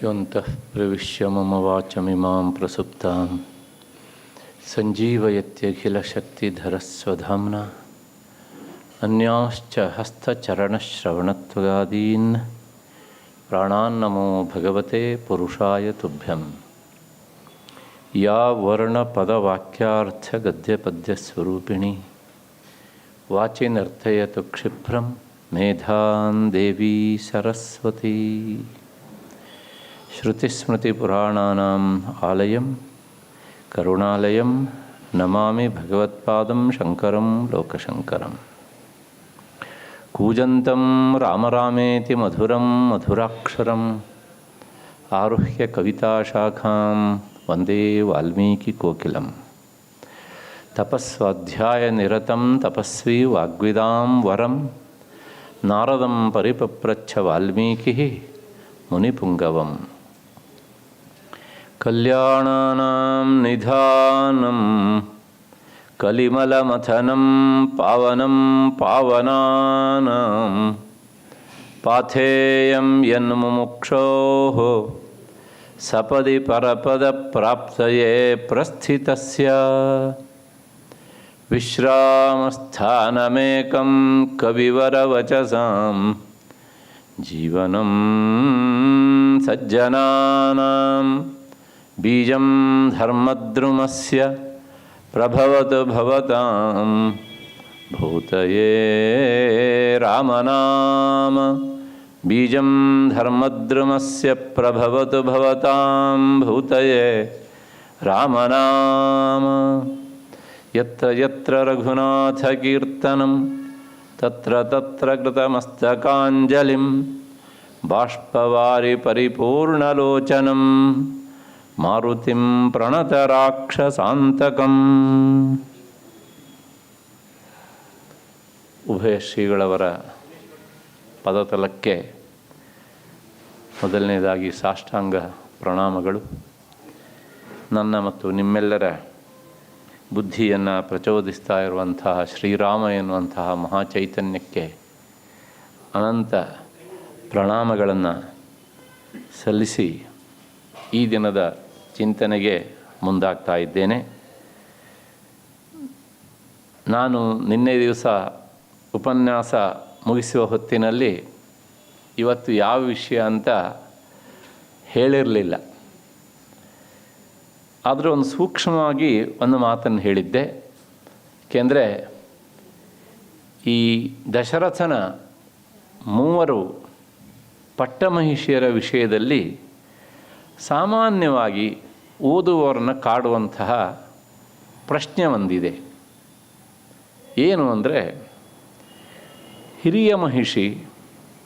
ಯೋಂತಃ ಪ್ರವಿಶ್ಯ ಮಮ ವಾಚಮಿಮಾಂ ಪ್ರಸುಪ್ತಾಂ ಸಂಜೀವಯತ್ಯಖಿಲಶಕ್ತಿಧರಸ್ವಧಾಮ್ನಾ ಅನ್ಯಾಶ್ಚ ಹಸ್ತಚರಣಶ್ರವಣತ್ವಗಾದೀನ್ ಪ್ರಾಣಾನ್ನಮೋ ಭಗವತೆ ಪುರುಷಾಯ ತುಭ್ಯಂ. ಯಾ ವರ್ಣಪದವಾಕ್ಯಾರ್ಥಗದ್ಯಪದ್ಯಸ್ವರೂಪಿಣಿ ವಾಚಿನರ್ಥಯತು ಕ್ಷಿಪ್ರಂ ಮೇಧಾನ್ ದೇವಿ ಸರಸ್ವತಿ. ಶ್ರುತಿಸ್ಮೃತಿಪುರಾಣಾನಾಂ ಆಲಯಂ ಕರುಣಾಲಯಂ ನಮಾಮಿ ಭಗವತ್ಪಾದಂ ಶಂಕರಂ ಲೋಕಶಂಕರಂ. ಕೂಜಂತಂ ರಾಮರಾಮೇತಿ ಮಧುರಂ ಮಧುರಾಕ್ಷರಂ ಆರುಹ್ಯ ಕವಿತಾಶಾಖಾಂ ವಂದೇ ವಾಲ್ಮೀಕಿಕೋಕಿಲಂ. ತಪಸ್ವಾಧ್ಯಾಯನಿರತಂ ತಪಸ್ವಿ ವಾಗ್ವಿದಾಂ ವರಂ ನಾರದಂ ಪರಿಪಪ್ರಚ್ಛ ವಾಲ್ಮೀಕಿಃ ಮುನಿಪುಂಗವಂ. ಕಲ್ಯಾಣಾನಾಂ ನಿಧಾನಂ ಕಲಿಮಲಮಥನಂ ಪಾವನಂ ಪಾವನಾನಾಂ ಪಾಥೇಯಂ ಯನ್ಮುಮುಕ್ಷೋಃ ಸಪದಿ ಪರಪದಪ್ರಾಪ್ತಯೇ ಪ್ರಸ್ಥಿತಸ್ಯ ವಿಶ್ರಾಮಸ್ಥಾನಮೇಕಂ ಕವಿವರವಚಸಾಂ ಜೀವನಂ ಸಜ್ಜನಾನಾಂ ಬೀಜಂ ಧರ್ಮದ್ರುಮಸ್ಯ ಪ್ರಭವತು ಭವತಾಂ ಭೂತಯೇ ರಾಮನಾಮ. ಬೀಜಂ ಧರ್ಮದ್ರುಮಸ್ಯ ಪ್ರಭವತು ಭವತಾಂ ಭೂತಯೇ ರಾಮನಾಮ. ಯತ್ರ ಯತ್ರ ರಘುನಾಥಕೀರ್ತನಂ ತತ್ರ ತತ್ರ ಕೃತಮಸ್ತಕಾಂಜಲಿಂ ಬಾಷ್ಪವಾರಿ ಪರಿಪೂರ್ಣಲೋಚನಂ ಮಾರುತಿಂ ಪ್ರಣತರಾಕ್ಷಸಾಂತಕಂ. ಉಭಯ ಶ್ರೀಗಳವರ ಪದತಲಕ್ಕೆ ಮೊದಲನೇದಾಗಿ ಸಾಷ್ಟಾಂಗ ಪ್ರಣಾಮಗಳು. ನನ್ನ ಮತ್ತು ನಿಮ್ಮೆಲ್ಲರ ಬುದ್ಧಿಯನ್ನು ಪ್ರಚೋದಿಸ್ತಾ ಇರುವಂತಹ ಶ್ರೀರಾಮ ಎನ್ನುವಂತಹ ಮಹಾಚೈತನ್ಯಕ್ಕೆ ಅನಂತ ಪ್ರಣಾಮಗಳನ್ನು ಸಲ್ಲಿಸಿ ಈ ದಿನದ ಚಿಂತನೆಗೆ ಮುಂದಾಗ್ತಾ ಇದ್ದೇನೆ. ನಾನು ನಿನ್ನೆ ದಿವಸ ಉಪನ್ಯಾಸ ಮುಗಿಸುವ ಹೊತ್ತಿನಲ್ಲಿ ಇವತ್ತು ಯಾವ ವಿಷಯ ಅಂತ ಹೇಳಿರಲಿಲ್ಲ. ಆದರೂ ಒಂದು ಸೂಕ್ಷ್ಮವಾಗಿ ಒಂದು ಮಾತನ್ನು ಹೇಳಿದ್ದೆ. ಏಕೆಂದರೆ ಈ ದಶರಥನ 3 ಪಟ್ಟಮಹಿಷಿಯರ ವಿಷಯದಲ್ಲಿ ಸಾಮಾನ್ಯವಾಗಿ ಓದುವವರನ್ನು ಕಾಡುವಂತಹ ಪ್ರಶ್ನೆ ಒಂದಿದೆ. ಏನು ಅಂದರೆ, ಹಿರಿಯ ಮಹಿಷಿ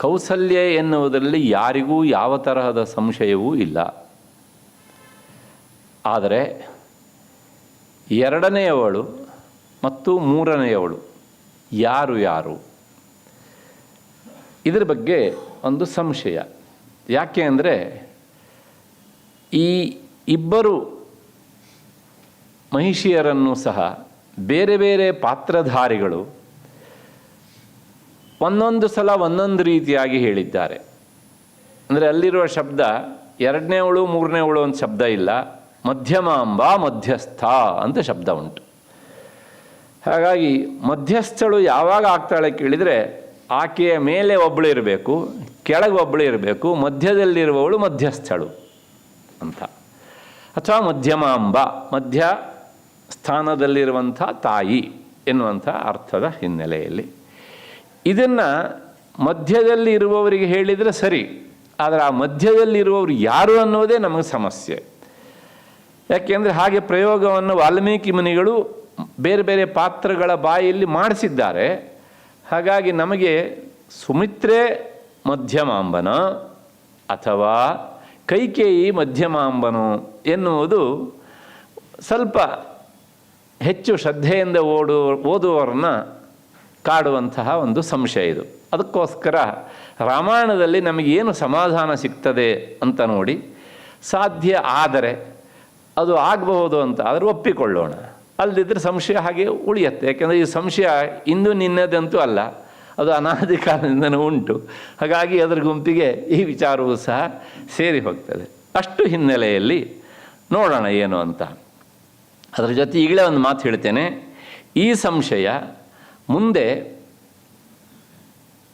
ಕೌಸಲ್ಯ ಎನ್ನುವುದರಲ್ಲಿ ಯಾರಿಗೂ ಯಾವ ತರಹದ ಸಂಶಯವೂ ಇಲ್ಲ. ಆದರೆ 2ನೆಯವಳು ಮತ್ತು 3ನೆಯವಳು ಯಾರು ಇದರ ಬಗ್ಗೆ ಒಂದು ಸಂಶಯ. ಯಾಕೆ ಅಂದರೆ, ಈ ಇಬ್ಬರು ಮಹಿಷಿಯರನ್ನು ಸಹ ಬೇರೆ ಬೇರೆ ಪಾತ್ರಧಾರಿಗಳು ಒಂದೊಂದು ಸಲ ಒಂದೊಂದು ರೀತಿಯಾಗಿ ಹೇಳಿದ್ದಾರೆ. ಅಂದರೆ ಅಲ್ಲಿರುವ ಶಬ್ದ 2ನೆಯವಳು 3ನೆಯವಳು ಅಂತ ಶಬ್ದ ಇಲ್ಲ, ಮಧ್ಯಮಾಂಬ ಮಧ್ಯಸ್ಥ ಅಂತ ಶಬ್ದ ಉಂಟು. ಹಾಗಾಗಿ ಮಧ್ಯಸ್ಥಳು ಯಾವಾಗ ಆಗ್ತಾಳೆ ಕೇಳಿದರೆ, ಆಕೆಯ ಮೇಲೆ ಒಬ್ಬಳು ಇರಬೇಕು, ಕೆಳಗೆ ಒಬ್ಬಳು ಇರಬೇಕು, ಮಧ್ಯದಲ್ಲಿರುವವಳು ಮಧ್ಯಸ್ಥಳು ಅಂತ. ಅಥವಾ ಮಧ್ಯಮಾಂಬ, ಮಧ್ಯ ಸ್ಥಾನದಲ್ಲಿರುವಂಥ ತಾಯಿ ಎನ್ನುವಂಥ ಅರ್ಥದ ಹಿನ್ನೆಲೆಯಲ್ಲಿ. ಇದನ್ನು ಮಧ್ಯದಲ್ಲಿ ಇರುವವರಿಗೆ ಹೇಳಿದರೆ ಸರಿ, ಆದರೆ ಆ ಮಧ್ಯದಲ್ಲಿರುವವರು ಯಾರು ಅನ್ನೋದೇ ನಮಗೆ ಸಮಸ್ಯೆ. ಯಾಕೆಂದರೆ ಹಾಗೆ ಪ್ರಯೋಗವನ್ನು ವಾಲ್ಮೀಕಿ ಮುನಿಗಳು ಬೇರೆ ಬೇರೆ ಪಾತ್ರಗಳ ಬಾಯಲ್ಲಿ ಮಾಡಿಸಿದ್ದಾರೆ. ಹಾಗಾಗಿ ನಮಗೆ ಸುಮಿತ್ರೆ ಮಧ್ಯಮಾಂಬನ ಅಥವಾ ಕೈಕೇಯಿ ಮಧ್ಯಮಾಂಬನು ಎನ್ನುವುದು ಸ್ವಲ್ಪ ಹೆಚ್ಚು ಶ್ರದ್ಧೆಯಿಂದ ಓದುವವರನ್ನು ಕಾಡುವಂತಹ ಒಂದು ಸಂಶಯ ಇದು. ಅದಕ್ಕೋಸ್ಕರ ರಾಮಾಯಣದಲ್ಲಿ ನಮಗೇನು ಸಮಾಧಾನ ಸಿಗ್ತದೆ ಅಂತ ನೋಡಿ, ಸಾಧ್ಯ ಆದರೆ ಅದು ಆಗಬಹುದು ಅಂತ ಆದರೆ ಒಪ್ಪಿಕೊಳ್ಳೋಣ. ಅಲ್ಲದಿದ್ದರೆ ಸಂಶಯ ಹಾಗೆ ಉಳಿಯುತ್ತೆ. ಯಾಕೆಂದರೆ ಈ ಸಂಶಯ ಇಂದು ನಿನ್ನದಂತೂ ಅಲ್ಲ, ಅದು ಅನಾದಿ ಕಾಲದಿಂದನೂ ಉಂಟು. ಹಾಗಾಗಿ ಅದರ ಗುಂಪಿಗೆ ಈ ವಿಚಾರವೂ ಸಹ ಸೇರಿ ಹೋಗ್ತದೆ. ಅಷ್ಟು ಹಿನ್ನೆಲೆಯಲ್ಲಿ ನೋಡೋಣ ಏನು ಅಂತ. ಅದರ ಜೊತೆ ಈಗಲೇ ಒಂದು ಮಾತು ಹೇಳ್ತೇನೆ. ಈ ಸಂಶಯ ಮುಂದೆ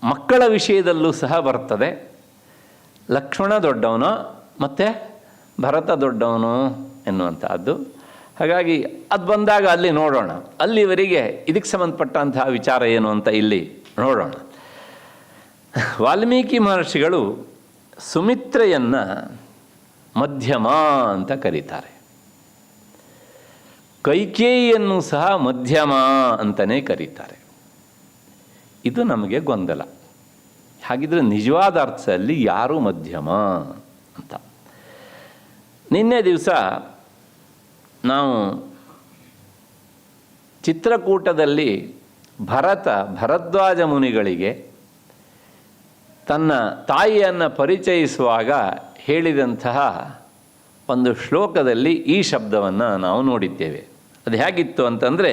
ಮಕ್ಕಳ ವಿಷಯದಲ್ಲೂ ಸಹ ಬರ್ತದೆ. ಲಕ್ಷ್ಮಣ ದೊಡ್ಡವನು ಮತ್ತು ಭರತ ದೊಡ್ಡವನು ಎನ್ನುವಂಥದ್ದು. ಹಾಗಾಗಿ ಅದು ಬಂದಾಗ ಅಲ್ಲಿ ನೋಡೋಣ. ಅಲ್ಲಿವರೆಗೆ ಇದಕ್ಕೆ ಸಂಬಂಧಪಟ್ಟಂತಹ ವಿಚಾರ ಏನು ಅಂತ ಇಲ್ಲಿ ನೋಡೋಣ. ವಾಲ್ಮೀಕಿ ಮಹರ್ಷಿಗಳು ಸುಮಿತ್ರೆಯನ್ನು ಮಧ್ಯಮ ಅಂತ ಕರೀತಾರೆ. ಕೈಕೇಯಿಯನ್ನು ಸಹ ಮಧ್ಯಮ ಅಂತಲೇ ಕರೀತಾರೆ. ಇದು ನಮಗೆ ಗೊಂದಲ. ಹಾಗಿದ್ರೆ ನಿಜವಾದ ಅರ್ಥದಲ್ಲಿ ಯಾರು ಮಧ್ಯಮ ಅಂತ? ನಿನ್ನೆ ದಿವಸ ನಾವು ಚಿತ್ರಕೂಟದಲ್ಲಿ ಭರದ್ವಾಜ ಮುನಿಗಳಿಗೆ ತನ್ನ ತಾಯಿಯನ್ನು ಪರಿಚಯಿಸುವಾಗ ಹೇಳಿದಂತಹ ಒಂದು ಶ್ಲೋಕದಲ್ಲಿ ಈ ಶಬ್ದವನ್ನು ನಾವು ನೋಡಿದ್ದೇವೆ. ಅದು ಹೇಗಿತ್ತು ಅಂತಂದರೆ,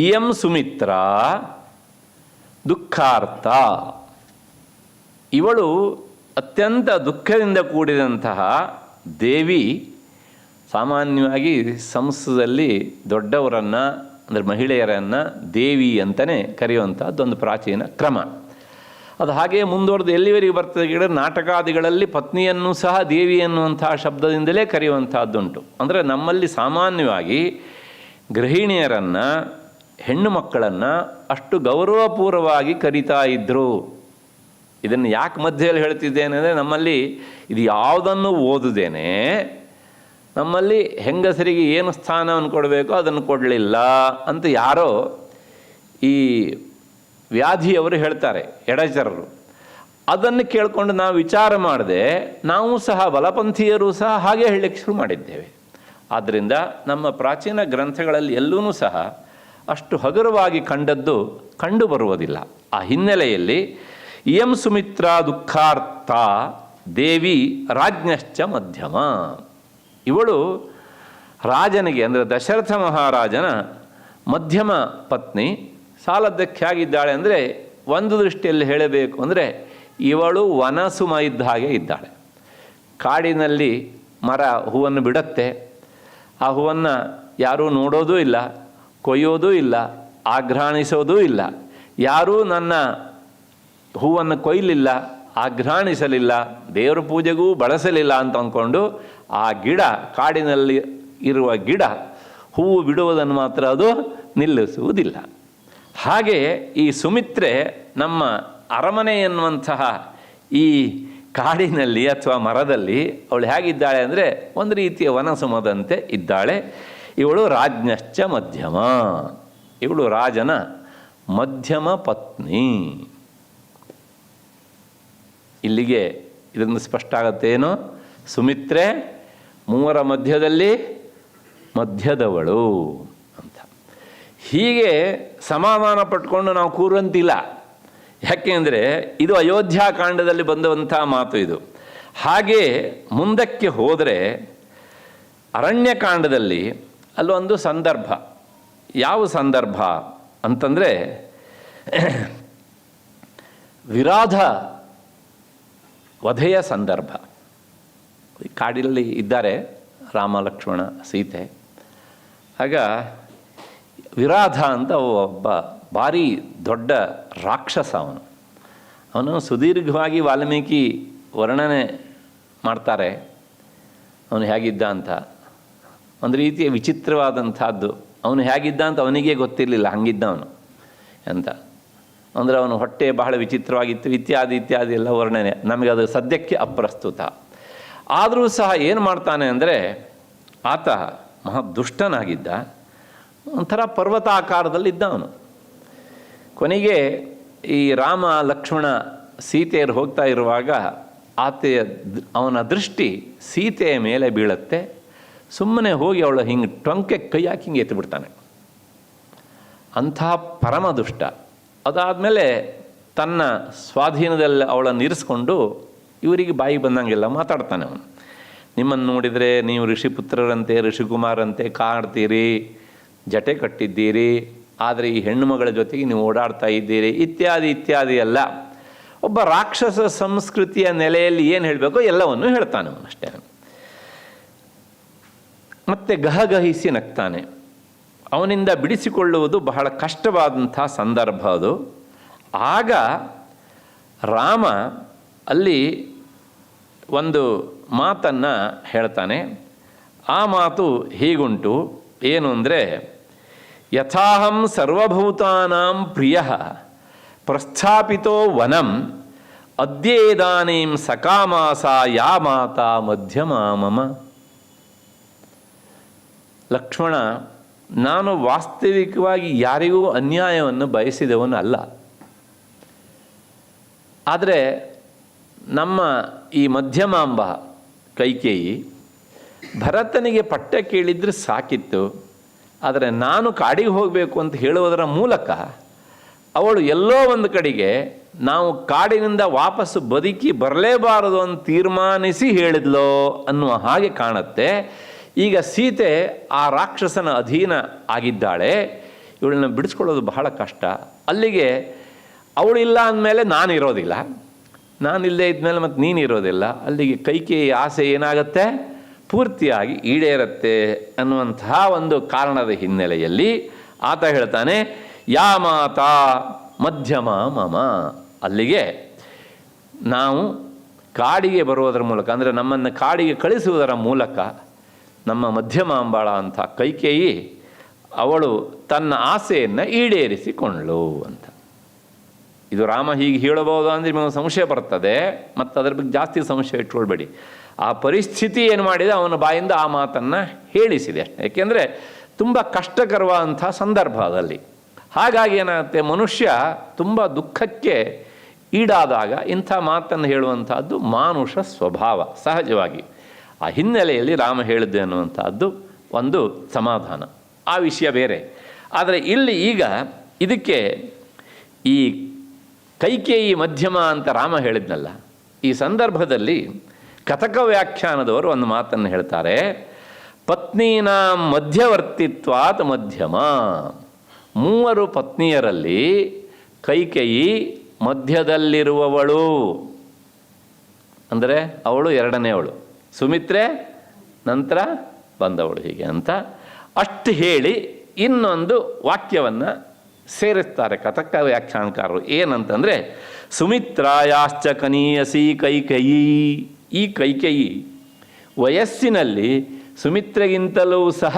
ಇಯಂ ಸುಮಿತ್ರ ದುಃಖಾರ್ಥ. ಇವಳು ಅತ್ಯಂತ ದುಃಖದಿಂದ ಕೂಡಿದಂತಹ ದೇವಿ. ಸಾಮಾನ್ಯವಾಗಿ ಸಂಸ್ಕೃತದಲ್ಲಿ ದೊಡ್ಡವರನ್ನು ಅಂದರೆ ಮಹಿಳೆಯರನ್ನು ದೇವಿ ಅಂತಲೇ ಕರೆಯುವಂಥದ್ದೊಂದು ಪ್ರಾಚೀನ ಕ್ರಮ. ಅದು ಹಾಗೆಯೇ ಮುಂದುವರೆದು ಎಲ್ಲಿವರೆಗೆ ಬರ್ತದೆ ಕೇಳಿದ್ರೆ, ನಾಟಕಾದಿಗಳಲ್ಲಿ ಪತ್ನಿಯನ್ನು ಸಹ ದೇವಿ ಎನ್ನುವಂತಹ ಶಬ್ದದಿಂದಲೇ ಕರೆಯುವಂಥದ್ದುಂಟು. ಅಂದರೆ ನಮ್ಮಲ್ಲಿ ಸಾಮಾನ್ಯವಾಗಿ ಗೃಹಿಣಿಯರನ್ನು, ಹೆಣ್ಣು ಮಕ್ಕಳನ್ನು ಅಷ್ಟು ಗೌರವಪೂರ್ವವಾಗಿ ಕರೀತಾ ಇದ್ದರು. ಇದನ್ನು ಯಾಕೆ ಮಧ್ಯದಲ್ಲಿ ಹೇಳ್ತಿದ್ದೇನೆ ಅಂದರೆ, ನಮ್ಮಲ್ಲಿ ಇದು ಯಾವುದನ್ನು ಓದುದೇನೆ ನಮ್ಮಲ್ಲಿ ಹೆಂಗಸರಿಗೆ ಏನು ಸ್ಥಾನವನ್ನು ಕೊಡಬೇಕೋ ಅದನ್ನು ಕೊಡಲಿಲ್ಲ ಅಂತ ಯಾರೋ ಈ ವ್ಯಾಧಿಯವರು ಹೇಳ್ತಾರೆ, ಎಡಚರರು. ಅದನ್ನು ಕೇಳಿಕೊಂಡು ನಾವು ವಿಚಾರ ಮಾಡದೆ ನಾವು ಸಹ ಬಲಪಂಥೀಯರು ಸಹ ಹಾಗೆ ಹೇಳಲಿಕ್ಕೆ ಶುರು ಮಾಡಿದ್ದೇವೆ. ಆದ್ದರಿಂದ ನಮ್ಮ ಪ್ರಾಚೀನ ಗ್ರಂಥಗಳಲ್ಲಿ ಎಲ್ಲೂ ಸಹ ಅಷ್ಟು ಹಗುರವಾಗಿ ಕಂಡದ್ದು ಕಂಡು ಬರುವುದಿಲ್ಲ. ಆ ಹಿನ್ನೆಲೆಯಲ್ಲಿ ಇಯಂ ಸುಮಿತ್ರ ದುಃಖಾರ್ಥ ದೇವಿ ರಾಜ್ಞಶ್ಚ ಮಧ್ಯಮ. ಇವಳು ರಾಜನಿಗೆ ಅಂದರೆ ದಶರಥ ಮಹಾರಾಜನ ಮಧ್ಯಮ ಪತ್ನಿ. ಸಾಲದ್ದಕ್ಕೆ ಹೇಗಿದ್ದಾಳೆ ಅಂದರೆ, ಒಂದು ದೃಷ್ಟಿಯಲ್ಲಿ ಹೇಳಬೇಕು ಅಂದರೆ ಇವಳು ವನಸುಮ ಇದ್ದ ಹಾಗೆ ಇದ್ದಾಳೆ. ಕಾಡಿನಲ್ಲಿ ಮರ ಹೂವನ್ನು ಬಿಡುತ್ತೆ, ಆ ಹೂವನ್ನು ಯಾರೂ ನೋಡೋದೂ ಇಲ್ಲ, ಕೊಯ್ಯೋದೂ ಇಲ್ಲ, ಆಘ್ರಾಣಿಸೋದೂ ಇಲ್ಲ. ಯಾರೂ ನನ್ನ ಹೂವನ್ನು ಕೊಯ್ಲಿಲ್ಲ, ಆಘ್ರಾಣಿಸಲಿಲ್ಲ, ದೇವರ ಪೂಜೆಗೂ ಬಳಸಲಿಲ್ಲ ಅಂತ ಅಂದ್ಕೊಂಡು ಆ ಗಿಡ, ಕಾಡಿನಲ್ಲಿ ಇರುವ ಗಿಡ ಹೂವು ಬಿಡುವುದನ್ನು ಮಾತ್ರ ಅದು ನಿಲ್ಲಿಸುವುದಿಲ್ಲ. ಹಾಗೆ ಈ ಸುಮಿತ್ರೆ ನಮ್ಮ ಅರಮನೆ ಎನ್ನುವಂತಹ ಈ ಕಾಡಿನಲ್ಲಿ ಅಥವಾ ಮರದಲ್ಲಿ ಅವಳು ಹೇಗಿದ್ದಾಳೆ ಅಂದರೆ, ಒಂದು ರೀತಿಯ ವನಸುಮದಂತೆ ಇದ್ದಾಳೆ. ಇವಳು ರಾಜ್ಞಶ್ಚ ಮಧ್ಯಮ. ಇವಳು ರಾಜನ ಮಧ್ಯಮ ಪತ್ನಿ. ಇಲ್ಲಿಗೆ ಇದನ್ನು ಸ್ಪಷ್ಟ ಆಗುತ್ತೇನೋ, ಸುಮಿತ್ರೆ ಮೂವರ ಮಧ್ಯದಲ್ಲಿ ಮಧ್ಯದವಳು ಅಂತ. ಹೀಗೆ ಸಮಾಧಾನ ಪಟ್ಕೊಂಡು ನಾವು ಕೂರಂತಿಲ್ಲ. ಯಾಕೆಂದರೆ ಇದು ಅಯೋಧ್ಯಾಕಾಂಡದಲ್ಲಿ ಬಂದಂಥ ಮಾತು ಇದು. ಹಾಗೆ ಮುಂದಕ್ಕೆ ಹೋದರೆ ಅರಣ್ಯಕಾಂಡದಲ್ಲಿ ಅಲ್ಲೊಂದು ಸಂದರ್ಭ. ಯಾವ ಸಂದರ್ಭ ಅಂತಂದರೆ, ವಿರಾಧ ವಧೆಯ ಸಂದರ್ಭ. ಕಾಡಿನಲ್ಲಿ ಇದ್ದಾರೆ ರಾಮ, ಲಕ್ಷ್ಮಣ, ಸೀತೆ. ಆಗ ವಿರಾಧ ಅಂತ ಒಬ್ಬ ಭಾರಿ ದೊಡ್ಡ ರಾಕ್ಷಸ. ಅವನು ಸುದೀರ್ಘವಾಗಿ ವಾಲ್ಮೀಕಿ ವರ್ಣನೆ ಮಾಡ್ತಾರೆ ಅವನು ಹೇಗಿದ್ದ ಅಂತ. ಒಂದು ರೀತಿಯ ವಿಚಿತ್ರವಾದಂಥದ್ದು. ಅವನು ಹೇಗಿದ್ದ ಅಂತ ಅವನಿಗೆ ಗೊತ್ತಿರಲಿಲ್ಲ, ಹಂಗಿದ್ದ ಅವನು ಅಂತ. ಅಂದರೆ ಅವನು ಹೊಟ್ಟೆ ಬಹಳ ವಿಚಿತ್ರವಾಗಿತ್ತು, ಇತ್ಯಾದಿ ಇತ್ಯಾದಿ ಎಲ್ಲ ವರ್ಣನೆ. ನಮಗೆ ಅದು ಸದ್ಯಕ್ಕೆ ಅಪ್ರಸ್ತುತ. ಆದರೂ ಸಹ ಏನು ಮಾಡ್ತಾನೆ ಅಂದರೆ, ಆತ ಮಹಾ ದುಷ್ಟನಾಗಿದ್ದ, ಒಂಥರ ಪರ್ವತಾಕಾರದಲ್ಲಿದ್ದ ಅವನು. ಕೊನೆಗೆ ಈ ರಾಮ, ಲಕ್ಷ್ಮಣ, ಸೀತೆಯರು ಹೋಗ್ತಾ ಇರುವಾಗ ಅವನ ದೃಷ್ಟಿ ಸೀತೆಯ ಮೇಲೆ ಬೀಳುತ್ತೆ. ಸುಮ್ಮನೆ ಹೋಗಿ ಅವಳು ಹಿಂಗೆ ಟೊಂಕೆ ಕೈ ಹಾಕಿ ಹಿಂಗೆ ಎತ್ತಿಬಿಡ್ತಾನೆ. ಅಂತಹ ಪರಮ ದುಷ್ಟ. ಅದಾದಮೇಲೆ ತನ್ನ ಸ್ವಾಧೀನದಲ್ಲಿ ಅವಳನ್ನು ಇರಿಸ್ಕೊಂಡು ಇವರಿಗೆ ಬಾಯಿ ಬಂದಂಗೆಲ್ಲ ಮಾತಾಡ್ತಾನೆ ಅವನು. ನಿಮ್ಮನ್ನು ನೋಡಿದರೆ ನೀವು ಋಷಿಪುತ್ರರಂತೆ, ಋಷಿಕುಮಾರಂತೆ ಕಾಡ್ತೀರಿ, ಜಟೆ ಕಟ್ಟಿದ್ದೀರಿ, ಆದರೆ ಈ ಹೆಣ್ಣುಮಗಳ ಜೊತೆಗೆ ನೀವು ಓಡಾಡ್ತಾ ಇದ್ದೀರಿ ಇತ್ಯಾದಿ ಇತ್ಯಾದಿ ಎಲ್ಲ ಒಬ್ಬ ರಾಕ್ಷಸ ಸಂಸ್ಕೃತಿಯ ನೆಲೆಯಲ್ಲಿ ಏನು ಹೇಳಬೇಕೋ ಎಲ್ಲವನ್ನು ಹೇಳ್ತಾನೆ ಅವನಷ್ಟೇ. ಮತ್ತೆ ಗಹಗಹಿಸಿ ನಗ್ತಾನೆ. ಅವನಿಂದ ಬಿಡಿಸಿಕೊಳ್ಳುವುದು ಬಹಳ ಕಷ್ಟವಾದಂಥ ಸಂದರ್ಭ ಅದು. ಆಗ ರಾಮ ಅಲ್ಲಿ ಒಂದು ಮಾತನ್ನು ಹೇಳ್ತಾನೆ. ಆ ಮಾತು ಹೀಗುಂಟು, ಏನು ಅಂದರೆ, ಯಥಾಹಂ ಸರ್ವಭೂತಾನಾಂ ಪ್ರಿಯ ಪ್ರಸ್ಥಾಪಿತೋ ವನಂ ಅದ್ಯೇದಾನೀಂ ಸಕಾಮಾಸ ಯಾ ಮಾತಾ ಮಧ್ಯಮಾ ಮಮ. ಲಕ್ಷ್ಮಣ, ನಾನು ವಾಸ್ತವಿಕವಾಗಿ ಯಾರಿಗೂ ಅನ್ಯಾಯವನ್ನು ಬಯಸಿದವನು ಅಲ್ಲ. ಆದರೆ ನಮ್ಮ ಈ ಮಧ್ಯಮಾಂಬ ಕೈಕೇಯಿ ಭರತನಿಗೆ ಪಟ್ಟ ಕೇಳಿದರೆ ಸಾಕಿತ್ತು. ಆದರೆ ನಾನು ಕಾಡಿಗೆ ಹೋಗಬೇಕು ಅಂತ ಹೇಳುವುದರ ಮೂಲಕ ಅವಳು ಎಲ್ಲೋ ಒಂದು ಕಡೆಗೆ ನಾವು ಕಾಡಿನಿಂದ ವಾಪಸ್ಸು ಬದುಕಿ ಬರಲೇಬಾರದು ಅಂತ ತೀರ್ಮಾನಿಸಿ ಹೇಳಿದ್ಲೋ ಅನ್ನುವ ಹಾಗೆ ಕಾಣುತ್ತೆ. ಈಗ ಸೀತೆ ಆ ರಾಕ್ಷಸನ ಅಧೀನ ಆಗಿದ್ದಾಳೆ. ಇವಳನ್ನ ಬಿಡಿಸ್ಕೊಳ್ಳೋದು ಬಹಳ ಕಷ್ಟ. ಅಲ್ಲಿಗೆ ಅವಳಿಲ್ಲ ಅಂದಮೇಲೆ ನಾನಿರೋದಿಲ್ಲ, ನಾನಿಲ್ಲದೆ ಇದ್ಮೇಲೆ ಮತ್ತು ನೀನಿರೋದಿಲ್ಲ. ಅಲ್ಲಿಗೆ ಕೈಕೇಯಿ ಆಸೆ ಏನಾಗುತ್ತೆ, ಪೂರ್ತಿಯಾಗಿ ಈಡೇರುತ್ತೆ ಅನ್ನುವಂತಹ ಒಂದು ಕಾರಣದ ಹಿನ್ನೆಲೆಯಲ್ಲಿ ಆತ ಹೇಳ್ತಾನೆ, ಯಾ ಮಾತಾ ಮಧ್ಯಮ ಮಮ. ಅಲ್ಲಿಗೆ ನಾವು ಕಾಡಿಗೆ ಬರುವುದರ ಮೂಲಕ, ಅಂದರೆ ನಮ್ಮನ್ನು ಕಾಡಿಗೆ ಕಳಿಸುವುದರ ಮೂಲಕ ನಮ್ಮ ಮಧ್ಯಮಾಂಬಾಳ ಅಂತ ಕೈಕೇಯಿ ಅವಳು ತನ್ನ ಆಸೆಯನ್ನು ಈಡೇರಿಸಿಕೊಂಡ್ಳು ಅಂತ. ಇದು ರಾಮ ಹೀಗೆ ಹೇಳಬಹುದು ಅಂದರೆ ನಿಮಗೆ ಸಂಶಯ ಬರ್ತದೆ, ಮತ್ತು ಅದರ ಬಗ್ಗೆ ಜಾಸ್ತಿ ಸಂಶಯ ಇಟ್ಕೊಳ್ಬೇಡಿ. ಆ ಪರಿಸ್ಥಿತಿ ಏನು ಮಾಡಿದೆ, ಅವನ ಬಾಯಿಂದ ಆ ಮಾತನ್ನು ಹೇಳಿಸಿದೆ ಅಷ್ಟೇ. ಏಕೆಂದರೆ ತುಂಬ ಕಷ್ಟಕರವಾದಂಥ ಸಂದರ್ಭ ಅದಲ್ಲಿ. ಹಾಗಾಗಿ ಏನಾಗುತ್ತೆ, ಮನುಷ್ಯ ತುಂಬ ದುಃಖಕ್ಕೆ ಈಡಾದಾಗ ಇಂಥ ಮಾತನ್ನು ಹೇಳುವಂಥದ್ದು ಮಾನುಷ ಸ್ವಭಾವ ಸಹಜವಾಗಿ. ಆ ಹಿನ್ನೆಲೆಯಲ್ಲಿ ರಾಮ ಹೇಳಿದ್ದೆ ಅನ್ನುವಂಥದ್ದು ಒಂದು ಸಮಾಧಾನ, ಆ ವಿಷಯ ಬೇರೆ. ಆದರೆ ಇಲ್ಲಿ ಈಗ ಇದಕ್ಕೆ ಈ ಕೈಕೇಯಿ ಮಧ್ಯಮ ಅಂತ ರಾಮ ಹೇಳಿದ್ನಲ್ಲ, ಈ ಸಂದರ್ಭದಲ್ಲಿ ಕಥಕ ವ್ಯಾಖ್ಯಾನದವರು ಒಂದು ಮಾತನ್ನು ಹೇಳ್ತಾರೆ, ಪತ್ನೀನ ಮಧ್ಯವರ್ತಿತ್ವಾತ್ ಮಧ್ಯಮ. ಮೂವರು ಪತ್ನಿಯರಲ್ಲಿ ಕೈಕೇಯಿ ಮಧ್ಯದಲ್ಲಿರುವವಳು, ಅಂದರೆ ಅವಳು ಎರಡನೇವಳು, ಸುಮಿತ್ರೆ ನಂತರ ಬಂದವಳು, ಹೀಗೆ ಅಂತ ಅಷ್ಟು ಹೇಳಿ ಇನ್ನೊಂದು ವಾಕ್ಯವನ್ನು ಸೇರಿಸ್ತಾರೆ ಕಥಕ ವ್ಯಾಖ್ಯಾನಕಾರರು. ಏನಂತಂದರೆ, ಸುಮಿತ್ರಾಯಾಶ್ಚ ಕನೀಯಸಿ ಕೈಕೇಯಿ. ಈ ಕೈಕೇಯಿ ವಯಸ್ಸಿನಲ್ಲಿ ಸುಮಿತ್ರೆಗಿಂತಲೂ ಸಹ